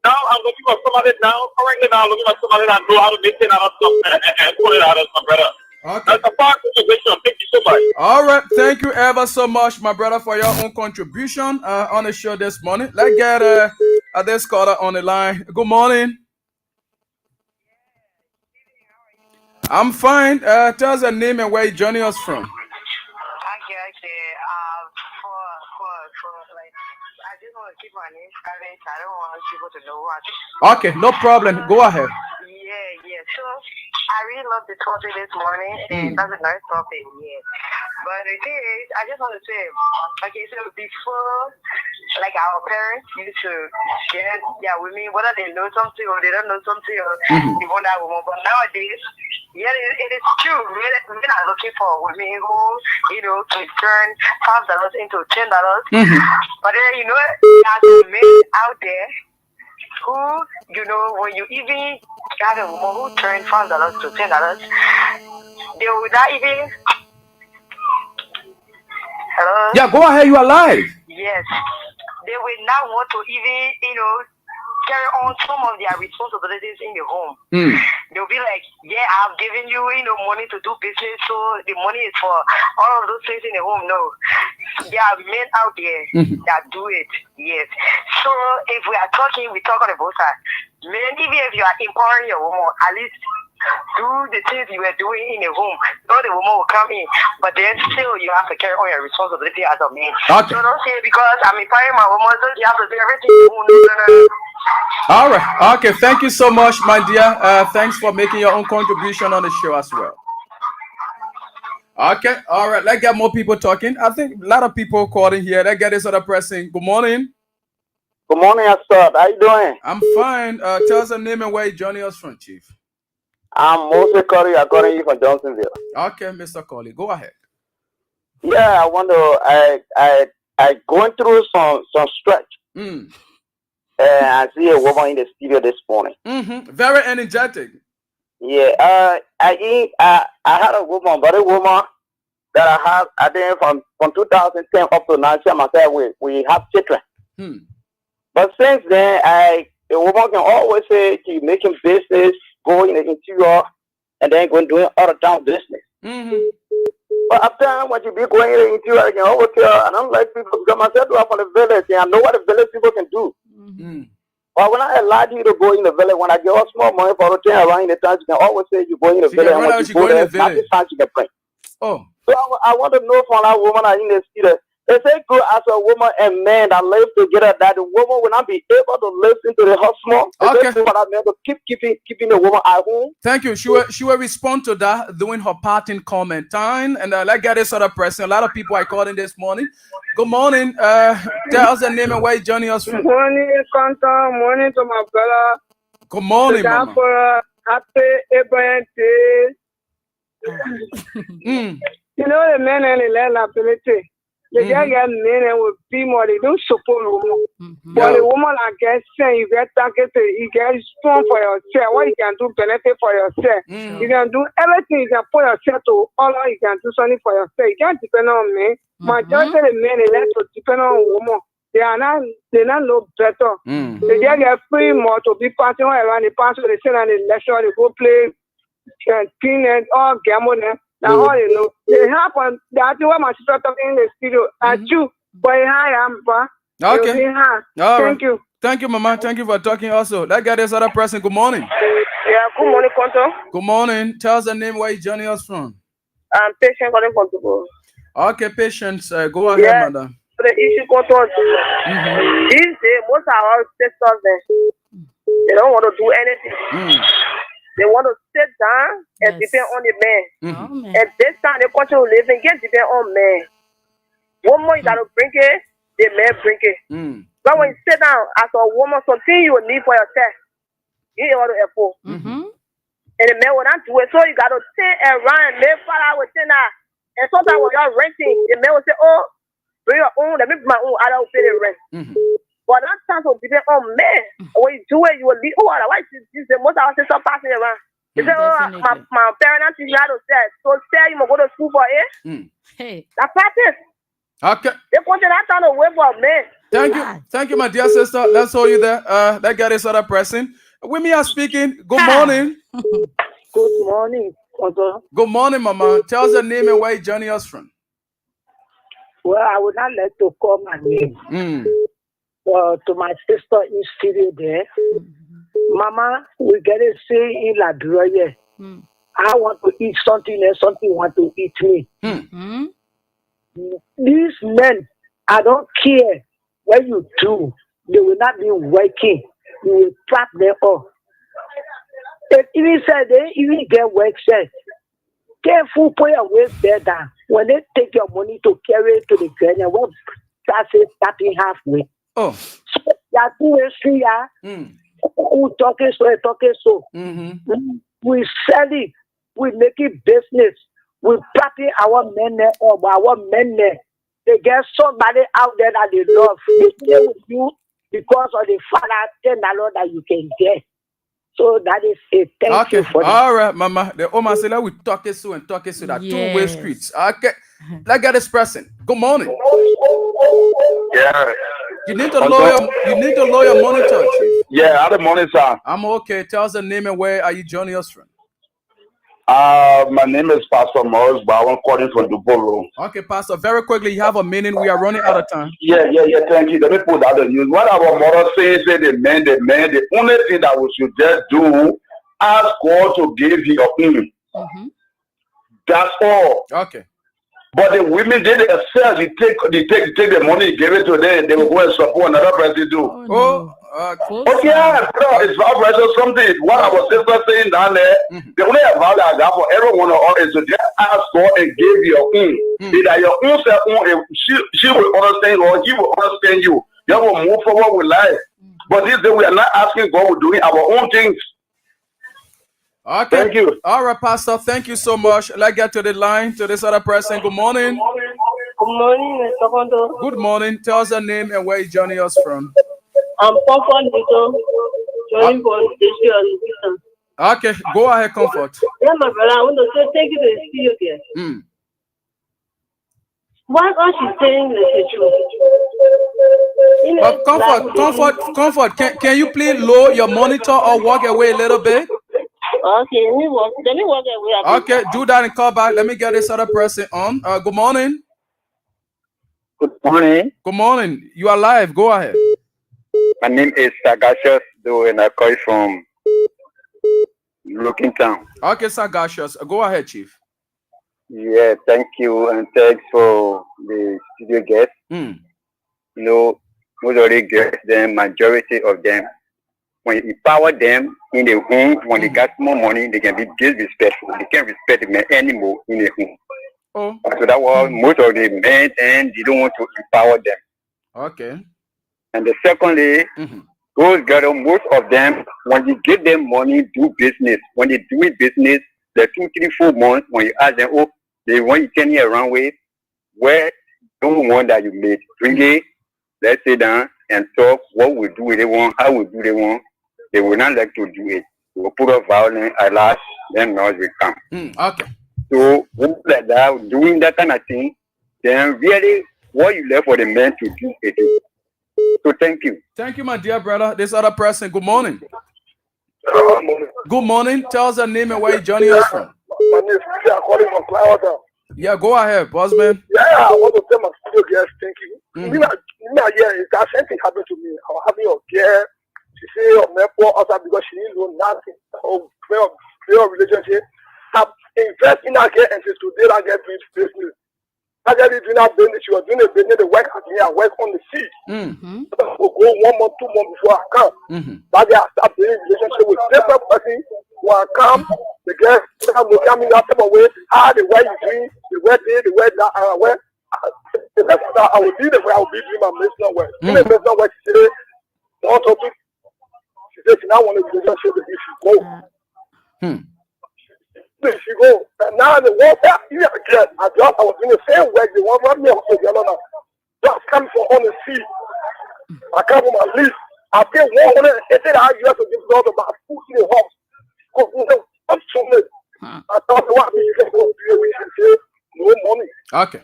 [SPEAKER 7] now I'm looking for somebody currently now I'm looking for somebody that know how to maintain our stuff and put it out of some better.
[SPEAKER 2] Okay.
[SPEAKER 7] That's a part situation. Thank you so much.
[SPEAKER 2] All right. Thank you ever so much, my brother, for your own contribution on the show this morning. Let's get this caller on the line. Good morning. I'm fine. Tell us your name and where you're joining us from.
[SPEAKER 6] Okay. I just want to keep my name private. I don't want people to know what.
[SPEAKER 2] Okay, no problem. Go ahead.
[SPEAKER 6] Yeah. So I really love the topic this morning, and that's a nice topic. Yeah. But the thing is, I just want to say, okay, so before, like our parents used to get with me, whether they know something or they don't know something, or they want that woman. But nowadays, yeah, it is true. Men are looking for women who, to turn $5 into $10. But then, there's men out there who, when you even have a woman who turns $5 to $10, they will not even. Hello?
[SPEAKER 2] Yeah, go ahead. You are live.
[SPEAKER 6] Yes. They will not want to even, carry on some of their responsibilities in the home. They'll be like, I've given you, money to do business, so the money is for all of those things in the home. No. There are men out there that do it. Yes. So if we are talking, we talk on the both sides. Men, even if you are empowering your woman, at least do the things you were doing in the home. So the woman will come in, but then still you have to carry on your responsibility as a man.
[SPEAKER 2] Okay.
[SPEAKER 6] So don't say because I'm empowering my woman, so you have to do everything in the home. No.
[SPEAKER 2] All right. Okay. Thank you so much, my dear. Thanks for making your own contribution on the show as well. Okay. All right. Let's get more people talking. I think a lot of people calling here. Let's get this other person. Good morning.
[SPEAKER 7] Good morning, Asad. How you doing?
[SPEAKER 2] I'm fine. Tell us your name and where you're joining us from, Chief.
[SPEAKER 7] I'm Moses Curry. I'm calling you from Johnsonville.
[SPEAKER 2] Okay, Mr. Colley. Go ahead.
[SPEAKER 7] Yeah, I want to. I going through some stretch. I see a woman in the studio this morning.
[SPEAKER 2] Very energetic.
[SPEAKER 7] Yeah. I had a woman, but a woman that I have. I think from 2010 up to now, myself, we have children. But since then, a woman can always say she's making business, go in the interior, and then go and doing other town business. But after when you be going in the interior, I can always tell, I don't like people because myself do from the village, and I know what the village people can do.
[SPEAKER 8] Or when I allow you to go in the village, when I get all small money for the thing around in the town, you can always say you go in the village. And when you go there, nothing sounds you can bring.
[SPEAKER 2] Oh.
[SPEAKER 8] So I want to know from that woman in the city. Is it good as a woman and man that live together that the woman will not be able to listen to the husband?
[SPEAKER 2] Okay.
[SPEAKER 8] Is it good to keep keeping the woman at home?
[SPEAKER 2] Thank you. She will respond to that doing her parting comment time. And let's get this other person. A lot of people are calling this morning. Good morning. Tell us the name and where you joining us from.
[SPEAKER 9] Good morning, Conta. Morning to my brother.
[SPEAKER 2] Good morning, Mama.
[SPEAKER 9] Happy Abraham Day. You know the men and the land ability. They just get men and with female, they don't support women. But the woman I get saying you get targeted, you get strong for yourself. What you can do benefit for yourself. You can do everything you can put yourself to all you can do something for yourself. You can't depend on men. Majority of the men they like to depend on women. They not know better. They just get free more to be passing around the pass they send on the lecture, they go play clean and all gamble them. That's all you know. They happen. That's why my sister talking in the studio. At you, boy, hi, I'm back.
[SPEAKER 2] Okay.
[SPEAKER 9] Thank you.
[SPEAKER 2] Thank you, Mama. Thank you for talking also. Let's get this other person. Good morning.
[SPEAKER 10] Yeah, good morning, Conto.
[SPEAKER 2] Good morning. Tell us the name where you joining us from.
[SPEAKER 10] I'm Patient calling from Togo.
[SPEAKER 2] Okay, Patience. Go ahead, madam.
[SPEAKER 10] The issue Conto. These days, most of our sisters, they don't want to do anything. They want to sit down and depend on the man. And this time they continue living, get depend on man. One more you gotta bring it, the man bring it. But when you sit down as a woman, something you need for yourself, you ain't want to afford. And the man will not do it. So you gotta sit around, live for that within that. And sometimes when you're renting, the man will say, oh, bring your own, let me pay my own, I don't pay the rent. But that time to depend on men. When you do it, you will leave. Oh, otherwise, most of our sisters passing around. They say, oh, my parents teach me how to sell. So sell, you must go to school for it.
[SPEAKER 5] Hey.
[SPEAKER 10] That's practice.
[SPEAKER 2] Okay.
[SPEAKER 10] They continue that time to wait for men.
[SPEAKER 2] Thank you. Thank you, my dear sister. Let's hold you there. Let's get this other person. With me are speaking. Good morning.
[SPEAKER 10] Good morning, Conto.
[SPEAKER 2] Good morning, Mama. Tell us the name and where you joining us from.
[SPEAKER 11] Well, I would not like to call my name. To my sister in studio there, Mama, we get a say in Liberia. I want to eat something and something want to eat me. These men, I don't care what you do, they will not be working. You will trap them up. If even say they even get work set, careful, put your waist there down. When they take your money to carry it to the ground, and what that's it starting halfway.
[SPEAKER 2] Oh,
[SPEAKER 11] so yeah, who talking so. We sell it, we make it business, we practice our men or our men. They get somebody out there that they love. They play with you because of the $10 that you can get. So that is it. Thank you for that.
[SPEAKER 2] All right, Mama. The Oma said we talk it so and talk it so that two-way streets. Okay. Let's get this person. Good morning.
[SPEAKER 7] Yeah.
[SPEAKER 2] You need to lower your monitor, Chief.
[SPEAKER 7] Yeah, good morning, sir.
[SPEAKER 2] I'm okay. Tell us the name and where are you joining us from?
[SPEAKER 7] My name is Pastor Morris, but I'm calling from Dubolo.
[SPEAKER 2] Okay, Pastor. Very quickly, you have a minute. We are running out of time.
[SPEAKER 7] Yeah. Thank you. Let me put that on news. What our mother says, the man, the only thing that we should just do, ask God to give you a him. That's all.
[SPEAKER 2] Okay.
[SPEAKER 7] But the women did it themselves. They take the money, give it to them. They will go and support another person too. Okay, it's about something. What I was just saying down there, the only advice I got for everyone is to just ask God and give your own. Either your own self, she will understand or he will understand you. You will move forward with life. But this day we are not asking God, we're doing our own things.
[SPEAKER 2] Okay.
[SPEAKER 7] Thank you.
[SPEAKER 2] All right, Pastor. Thank you so much. Let's get to the line to this other person. Good morning.
[SPEAKER 10] Good morning, Mr. Kondo.
[SPEAKER 2] Good morning. Tell us your name and where you joining us from.
[SPEAKER 10] I'm Comfort Nito, joining from the
[SPEAKER 2] Okay, go ahead, Comfort.
[SPEAKER 10] Yeah, my brother, I want to say thank you to the studio there. What all she's saying is the truth.
[SPEAKER 2] Comfort. Can you please lower your monitor or walk away a little bit?
[SPEAKER 10] Okay, let me walk away.
[SPEAKER 2] Okay, do that and call back. Let me get this other person on. Good morning.
[SPEAKER 8] Good morning.
[SPEAKER 2] Good morning. You are live. Go ahead.
[SPEAKER 12] My name is Sagashus, though, and I call you from Looking Town.
[SPEAKER 2] Okay, Sagashus. Go ahead, Chief.
[SPEAKER 12] Yeah, thank you, and thanks for the studio guests.
[SPEAKER 2] Mm.
[SPEAKER 12] You know, most of the guests, the majority of them, when you empower them in the home, when they got more money, they can be disrespectful. They can't respect the men anymore in the home.
[SPEAKER 2] Oh.
[SPEAKER 12] So that was most of the men, and they don't want to empower them.
[SPEAKER 2] Okay.
[SPEAKER 12] And the secondly, those girls, most of them, when you give them money, do business. When they do business, the 2, 3, 4 months, when you ask them, oh, they want you 10 years around with, where don't want that you made. Really, let's sit down and talk what we do they want, how we do they want. They will not like to do it. They will put up violence, at last, then noise will come.
[SPEAKER 2] Okay.
[SPEAKER 12] So, like that, doing that kind of thing, then really, what you left for the men to do, they do. So, thank you.
[SPEAKER 2] Thank you, my dear brother. This other person, good morning. Good morning. Tell us your name and where you're joining us from.
[SPEAKER 13] My name is Peter, calling from Cloudwater.
[SPEAKER 2] Yeah, go ahead, bossman.
[SPEAKER 13] Yeah, I want to tell my studio guest, thank you. That same thing happened to me. I was having a girl. She said, oh, my poor husband, because she didn't know nothing. Oh, fair relationship. I invest in that girl, and since today, that girl doing business. That girl is doing that business. She was doing a business, the work at me, I work on the sea. Go 1 month, 2 months before I come. That girl start building relationship with different person. When I come, the girl look at me that type of way. The way you doing, the way this, the way that, I will be the way I will be doing my personal work. In the personal work, she said, one topic. She said she now want a relationship with you. She go. She go. And now the one that you get, I was doing the same work. The one run me off the other now. Just come from on the sea. I come from my list. I pay $180 to give all about food in the house. I'm so late. I thought what you can go to no money.
[SPEAKER 2] Okay.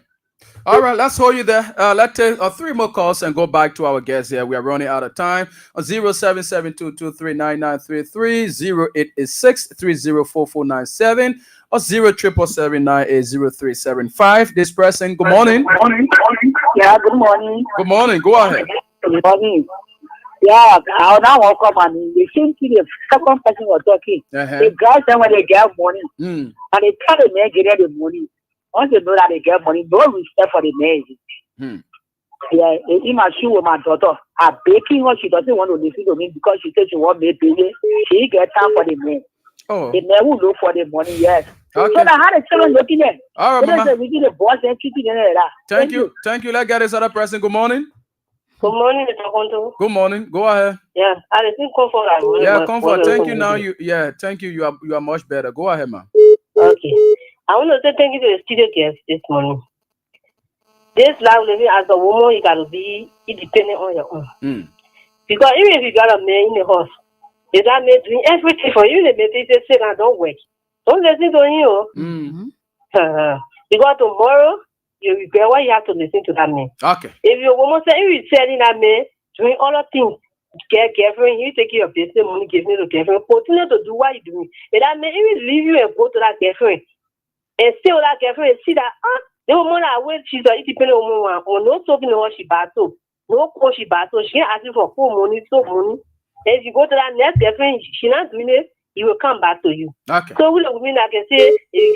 [SPEAKER 2] All right, let's hold you there. Let's take 3 more calls and go back to our guests here. We are running out of time. 0772239933, 0886304497, or 07779800375. This person, good morning.
[SPEAKER 14] Yeah, good morning.
[SPEAKER 2] Good morning. Go ahead.
[SPEAKER 14] Good morning. Yeah, I now walk up and the same thing the second person was talking. The guys then when they get money, and they tell the man get the money. Once they know that they get money, no respect for the man. Yeah, in my shoe with my daughter, I'm baking her. She doesn't want to listen to me because she says she won't make baby. She get time for the man.
[SPEAKER 2] Oh.
[SPEAKER 14] The man will look for the money, yes.
[SPEAKER 2] Okay.
[SPEAKER 14] So I had a children looking at.
[SPEAKER 2] All right, Mama.
[SPEAKER 14] We did the boss and keeping it.
[SPEAKER 2] Thank you. Thank you. Let's get this other person. Good morning.
[SPEAKER 15] Good morning, Mr. Konto.
[SPEAKER 2] Good morning. Go ahead.
[SPEAKER 15] Yeah, I think comfort.
[SPEAKER 2] Yeah, comfort. Thank you. Now thank you. You are much better. Go ahead, ma.
[SPEAKER 15] Okay. I want to say thank you to the studio guests this morning. This life living as a woman, you gotta be independent on your own. Because even if you got a man in the house, is that man doing everything for you? The man say sit and don't work. Don't listen to you. Because tomorrow you regret why you have to listen to that man.
[SPEAKER 2] Okay.
[SPEAKER 15] If your woman say if you telling that man doing all the things, get girlfriend, you take your business money, give me the girlfriend, continue to do what you doing. And that man even leave you and go to that girlfriend and stay with that girlfriend and see that the woman that wait, she's an independent woman or no soap in what she battle, no coach she battle, she ain't asking for full money, soap money. And if you go to that next girlfriend, she not doing it, he will come back to you.
[SPEAKER 2] Okay.
[SPEAKER 15] So we don't mean I can say if you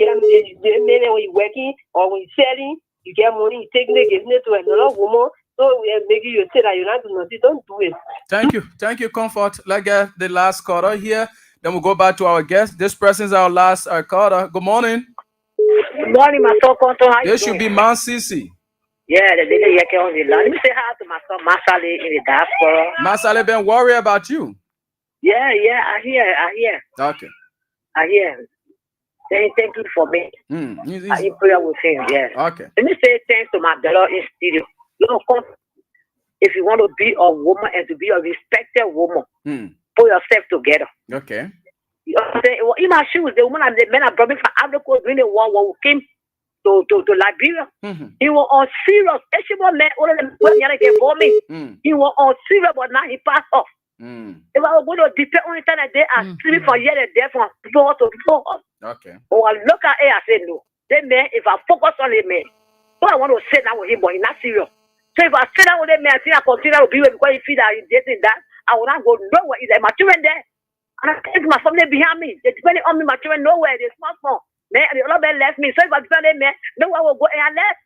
[SPEAKER 15] get men when you're working or when you're selling, you get money, you take it, giving it to another woman. So we are making you say that you're not doing it. Don't do it.
[SPEAKER 2] Thank you. Thank you, Comfort. Let's get the last caller here. Then we'll go back to our guest. This person is our last caller. Good morning.
[SPEAKER 14] Good morning, my son.
[SPEAKER 2] This should be Man Sisi.
[SPEAKER 14] Yeah, the lady here on the line. Let me say hi to my son Masale in the diaspora.
[SPEAKER 2] Masale been worried about you.
[SPEAKER 14] Yeah, I hear.
[SPEAKER 2] Okay.
[SPEAKER 14] I hear. Thank you for me. I in prayer with him, yes.
[SPEAKER 2] Okay.
[SPEAKER 14] Let me say thanks to my daughter in studio. If you want to be a woman and to be a respected woman, put yourself together.
[SPEAKER 2] Okay.
[SPEAKER 14] You know, in my shoes, the woman and the men are brought me from Africa during the war when we came to Liberia. He was on serious. Man, all of them for me. He was on serious, but now he passed off. If I was going to depend on the time that they are sleeping for years and there from before to before us.
[SPEAKER 2] Okay.
[SPEAKER 14] Oh, I look at it, I said no. That man, if I focus on the man, so I want to sit down with him, but he's not serious. So if I sit down with that man, I think I continue to be with him because he feel that he's dating that. I will not go nowhere. It's like my children there. And I take my family behind me. They depending on me, my children nowhere. They small. Man, the other man left me. So if I depend on me, no one will go. And I left.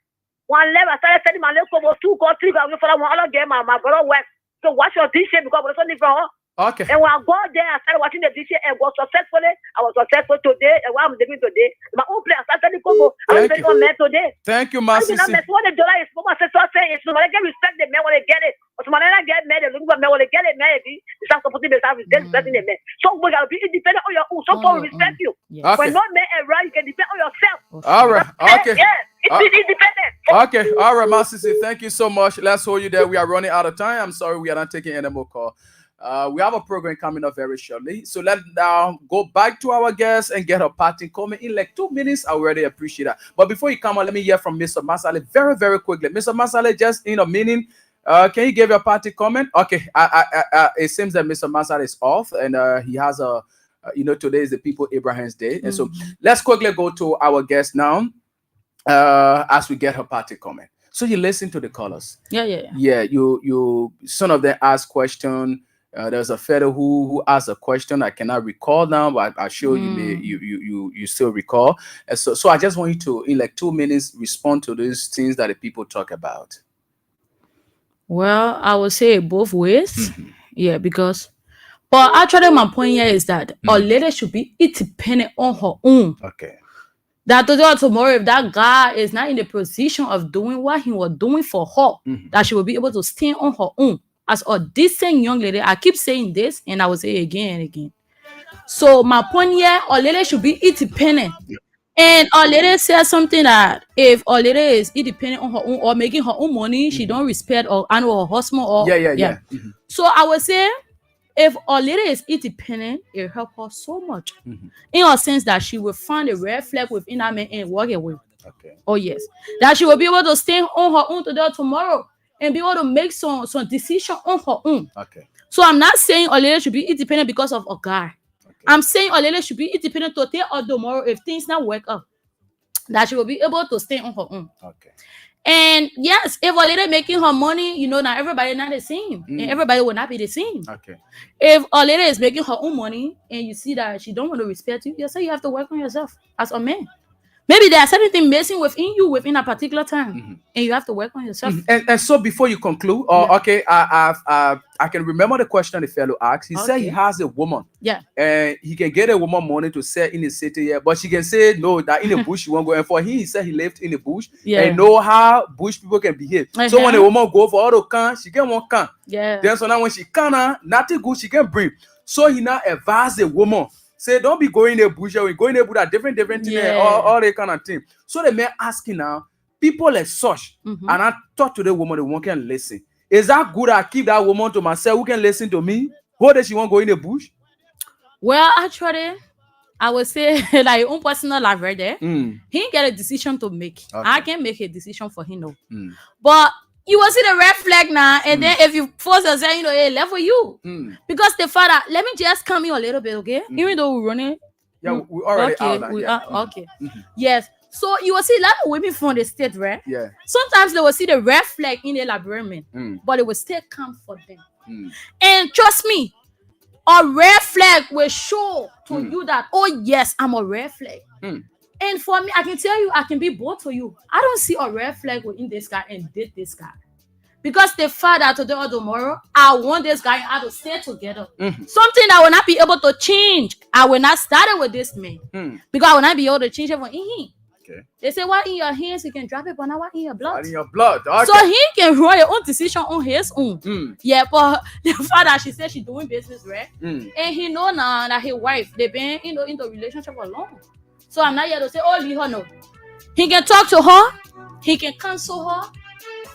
[SPEAKER 14] One left, I started sending my little for 2 or 3 guys for one other game. My brother work. So watch your t-shirt because we're something from her.
[SPEAKER 2] Okay.
[SPEAKER 14] And when I go there, I started watching the t-shirt and was successful. I was successful today. And what I'm doing today, my own place, I started to go. I'm saying on man today.
[SPEAKER 2] Thank you, Master.
[SPEAKER 14] What the dollar is for my sister saying is somebody get respect the man when they get it. Or somebody not get mad, they look for man when they get it, man. It's not supposed to be respecting the man. So we gotta be independent on your own. So people respect you.
[SPEAKER 2] Okay.
[SPEAKER 14] When no man around, you can depend on yourself.
[SPEAKER 2] All right. Okay.
[SPEAKER 14] Yeah. It's independent.
[SPEAKER 2] Okay. All right, Master. Thank you so much. Let's hold you there. We are running out of time. I'm sorry we are not taking any more call. We have a program coming up very shortly. So let's now go back to our guests and get a parting comment in like 2 minutes. I already appreciate that. But before you come on, let me hear from Mr. Masale very, very quickly. Mr. Masale, just in a minute, can you give your parting comment? Okay. It seems that Mr. Masale is off and he has a, today is the People Abraham's Day. And so let's quickly go to our guest now as we get her parting comment. So you listen to the callers. Yeah. You some of them ask question. There's a fellow who asked a question I cannot recall now, but I'm sure you still recall. And so I just want you to, in like 2 minutes, respond to these things that the people talk about.
[SPEAKER 5] Well, I would say both ways. Yeah, because but actually my point here is that a lady should be independent on her own.
[SPEAKER 2] Okay.
[SPEAKER 5] That today or tomorrow, if that guy is not in the position of doing what he was doing for her, that she will be able to stand on her own. As a decent young lady, I keep saying this and I will say it again and again. So my point here, a lady should be independent. And a lady says something that if a lady is independent on her own or making her own money, she don't respect or honor her husband or So I would say if a lady is independent, it helps her so much. In a sense that she will find a red flag within that man and walk away.
[SPEAKER 2] Okay.
[SPEAKER 5] Oh yes. That she will be able to stand on her own today or tomorrow. And be able to make some decision on her own.
[SPEAKER 2] Okay.
[SPEAKER 5] So I'm not saying a lady should be independent because of a guy. Okay. I'm saying a lady should be independent today or tomorrow if things not work out. That she will be able to stay on her own.
[SPEAKER 2] Okay.
[SPEAKER 5] And yes, if a lady making her money, not everybody not the same. And everybody will not be the same.
[SPEAKER 2] Okay.
[SPEAKER 5] If a lady is making her own money and you see that she don't want to respect you, say you have to work on yourself as a man. Maybe there are certain things missing within you within a particular time, and you have to work on yourself.
[SPEAKER 2] And so before you conclude, okay, I can remember the question the fellow asked. He said he has a woman, and he can get a woman money to sell in the city, but she can say no that in the bush she won't go. And for him, he said he lived in the bush and know how bush people can behave. So when a woman go for all the can, she get one can. Then so now when she can, nothing good she can bring. So he now advise the woman. Say, don't be going in the bush, we going in the bush, different things, all that kind of thing. So the man asking now, people like such, and I talk to the woman can listen. Is that good? I keep that woman to myself who can listen to me? Who does she want to go in the bush?
[SPEAKER 5] Well, actually, I would say like your own personal life right there. He get a decision to make. Okay. I can make a decision for him, no. But you will see the red flag now, and then if you force yourself, it left for you. Because the father, let me just come in a little bit, okay? Even though we're running.
[SPEAKER 2] Yeah, we already
[SPEAKER 5] okay. Yes. So you will see a lot of women from the state, right?
[SPEAKER 2] Yeah.
[SPEAKER 5] Sometimes they will see the red flag in their library, but it will still come for them. And trust me, a red flag will show to you that, oh yes, I'm a red flag. And for me, I can tell you, I can be both for you. I don't see a red flag within this guy and date this guy. Because the father today or tomorrow, I want this guy and I to stay together. Something I will not be able to change. I will not start it with this man. Because I will not be able to change it for him.
[SPEAKER 2] Okay.
[SPEAKER 5] They say, what in your hands, you can drop it, but not what in your blood.
[SPEAKER 2] What in your blood. Okay.
[SPEAKER 5] So he can run your own decision on his own. Yeah, but the father, she said she's doing business, right? And he know now that his wife, they've been in the relationship for long. So I'm not here to say, oh, leave her, no. He can talk to her. He can counsel her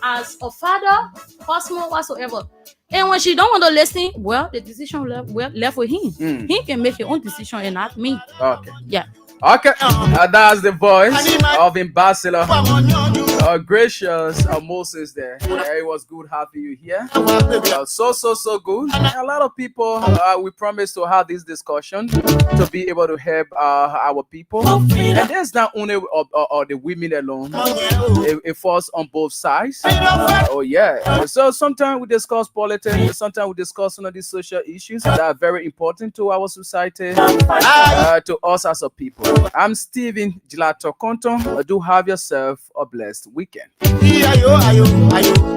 [SPEAKER 5] as a father, husband, whatsoever. And when she don't want to listen, well, the decision left with him. He can make his own decision and not me.
[SPEAKER 2] Okay.
[SPEAKER 5] Yeah.
[SPEAKER 2] Okay. That's the voice of Ambassador. Gracious Moses there. It was good having you here. So good. A lot of people, we promised to have this discussion to be able to help our people. And there's not only the women alone. It falls on both sides. Oh yeah. So sometimes we discuss politics. Sometimes we discuss some of these social issues that are very important to our society, to us as a people. I'm Stephen Gilato Konton. Do have yourself a blessed weekend.
[SPEAKER 1] Ayo, ayo, ayo.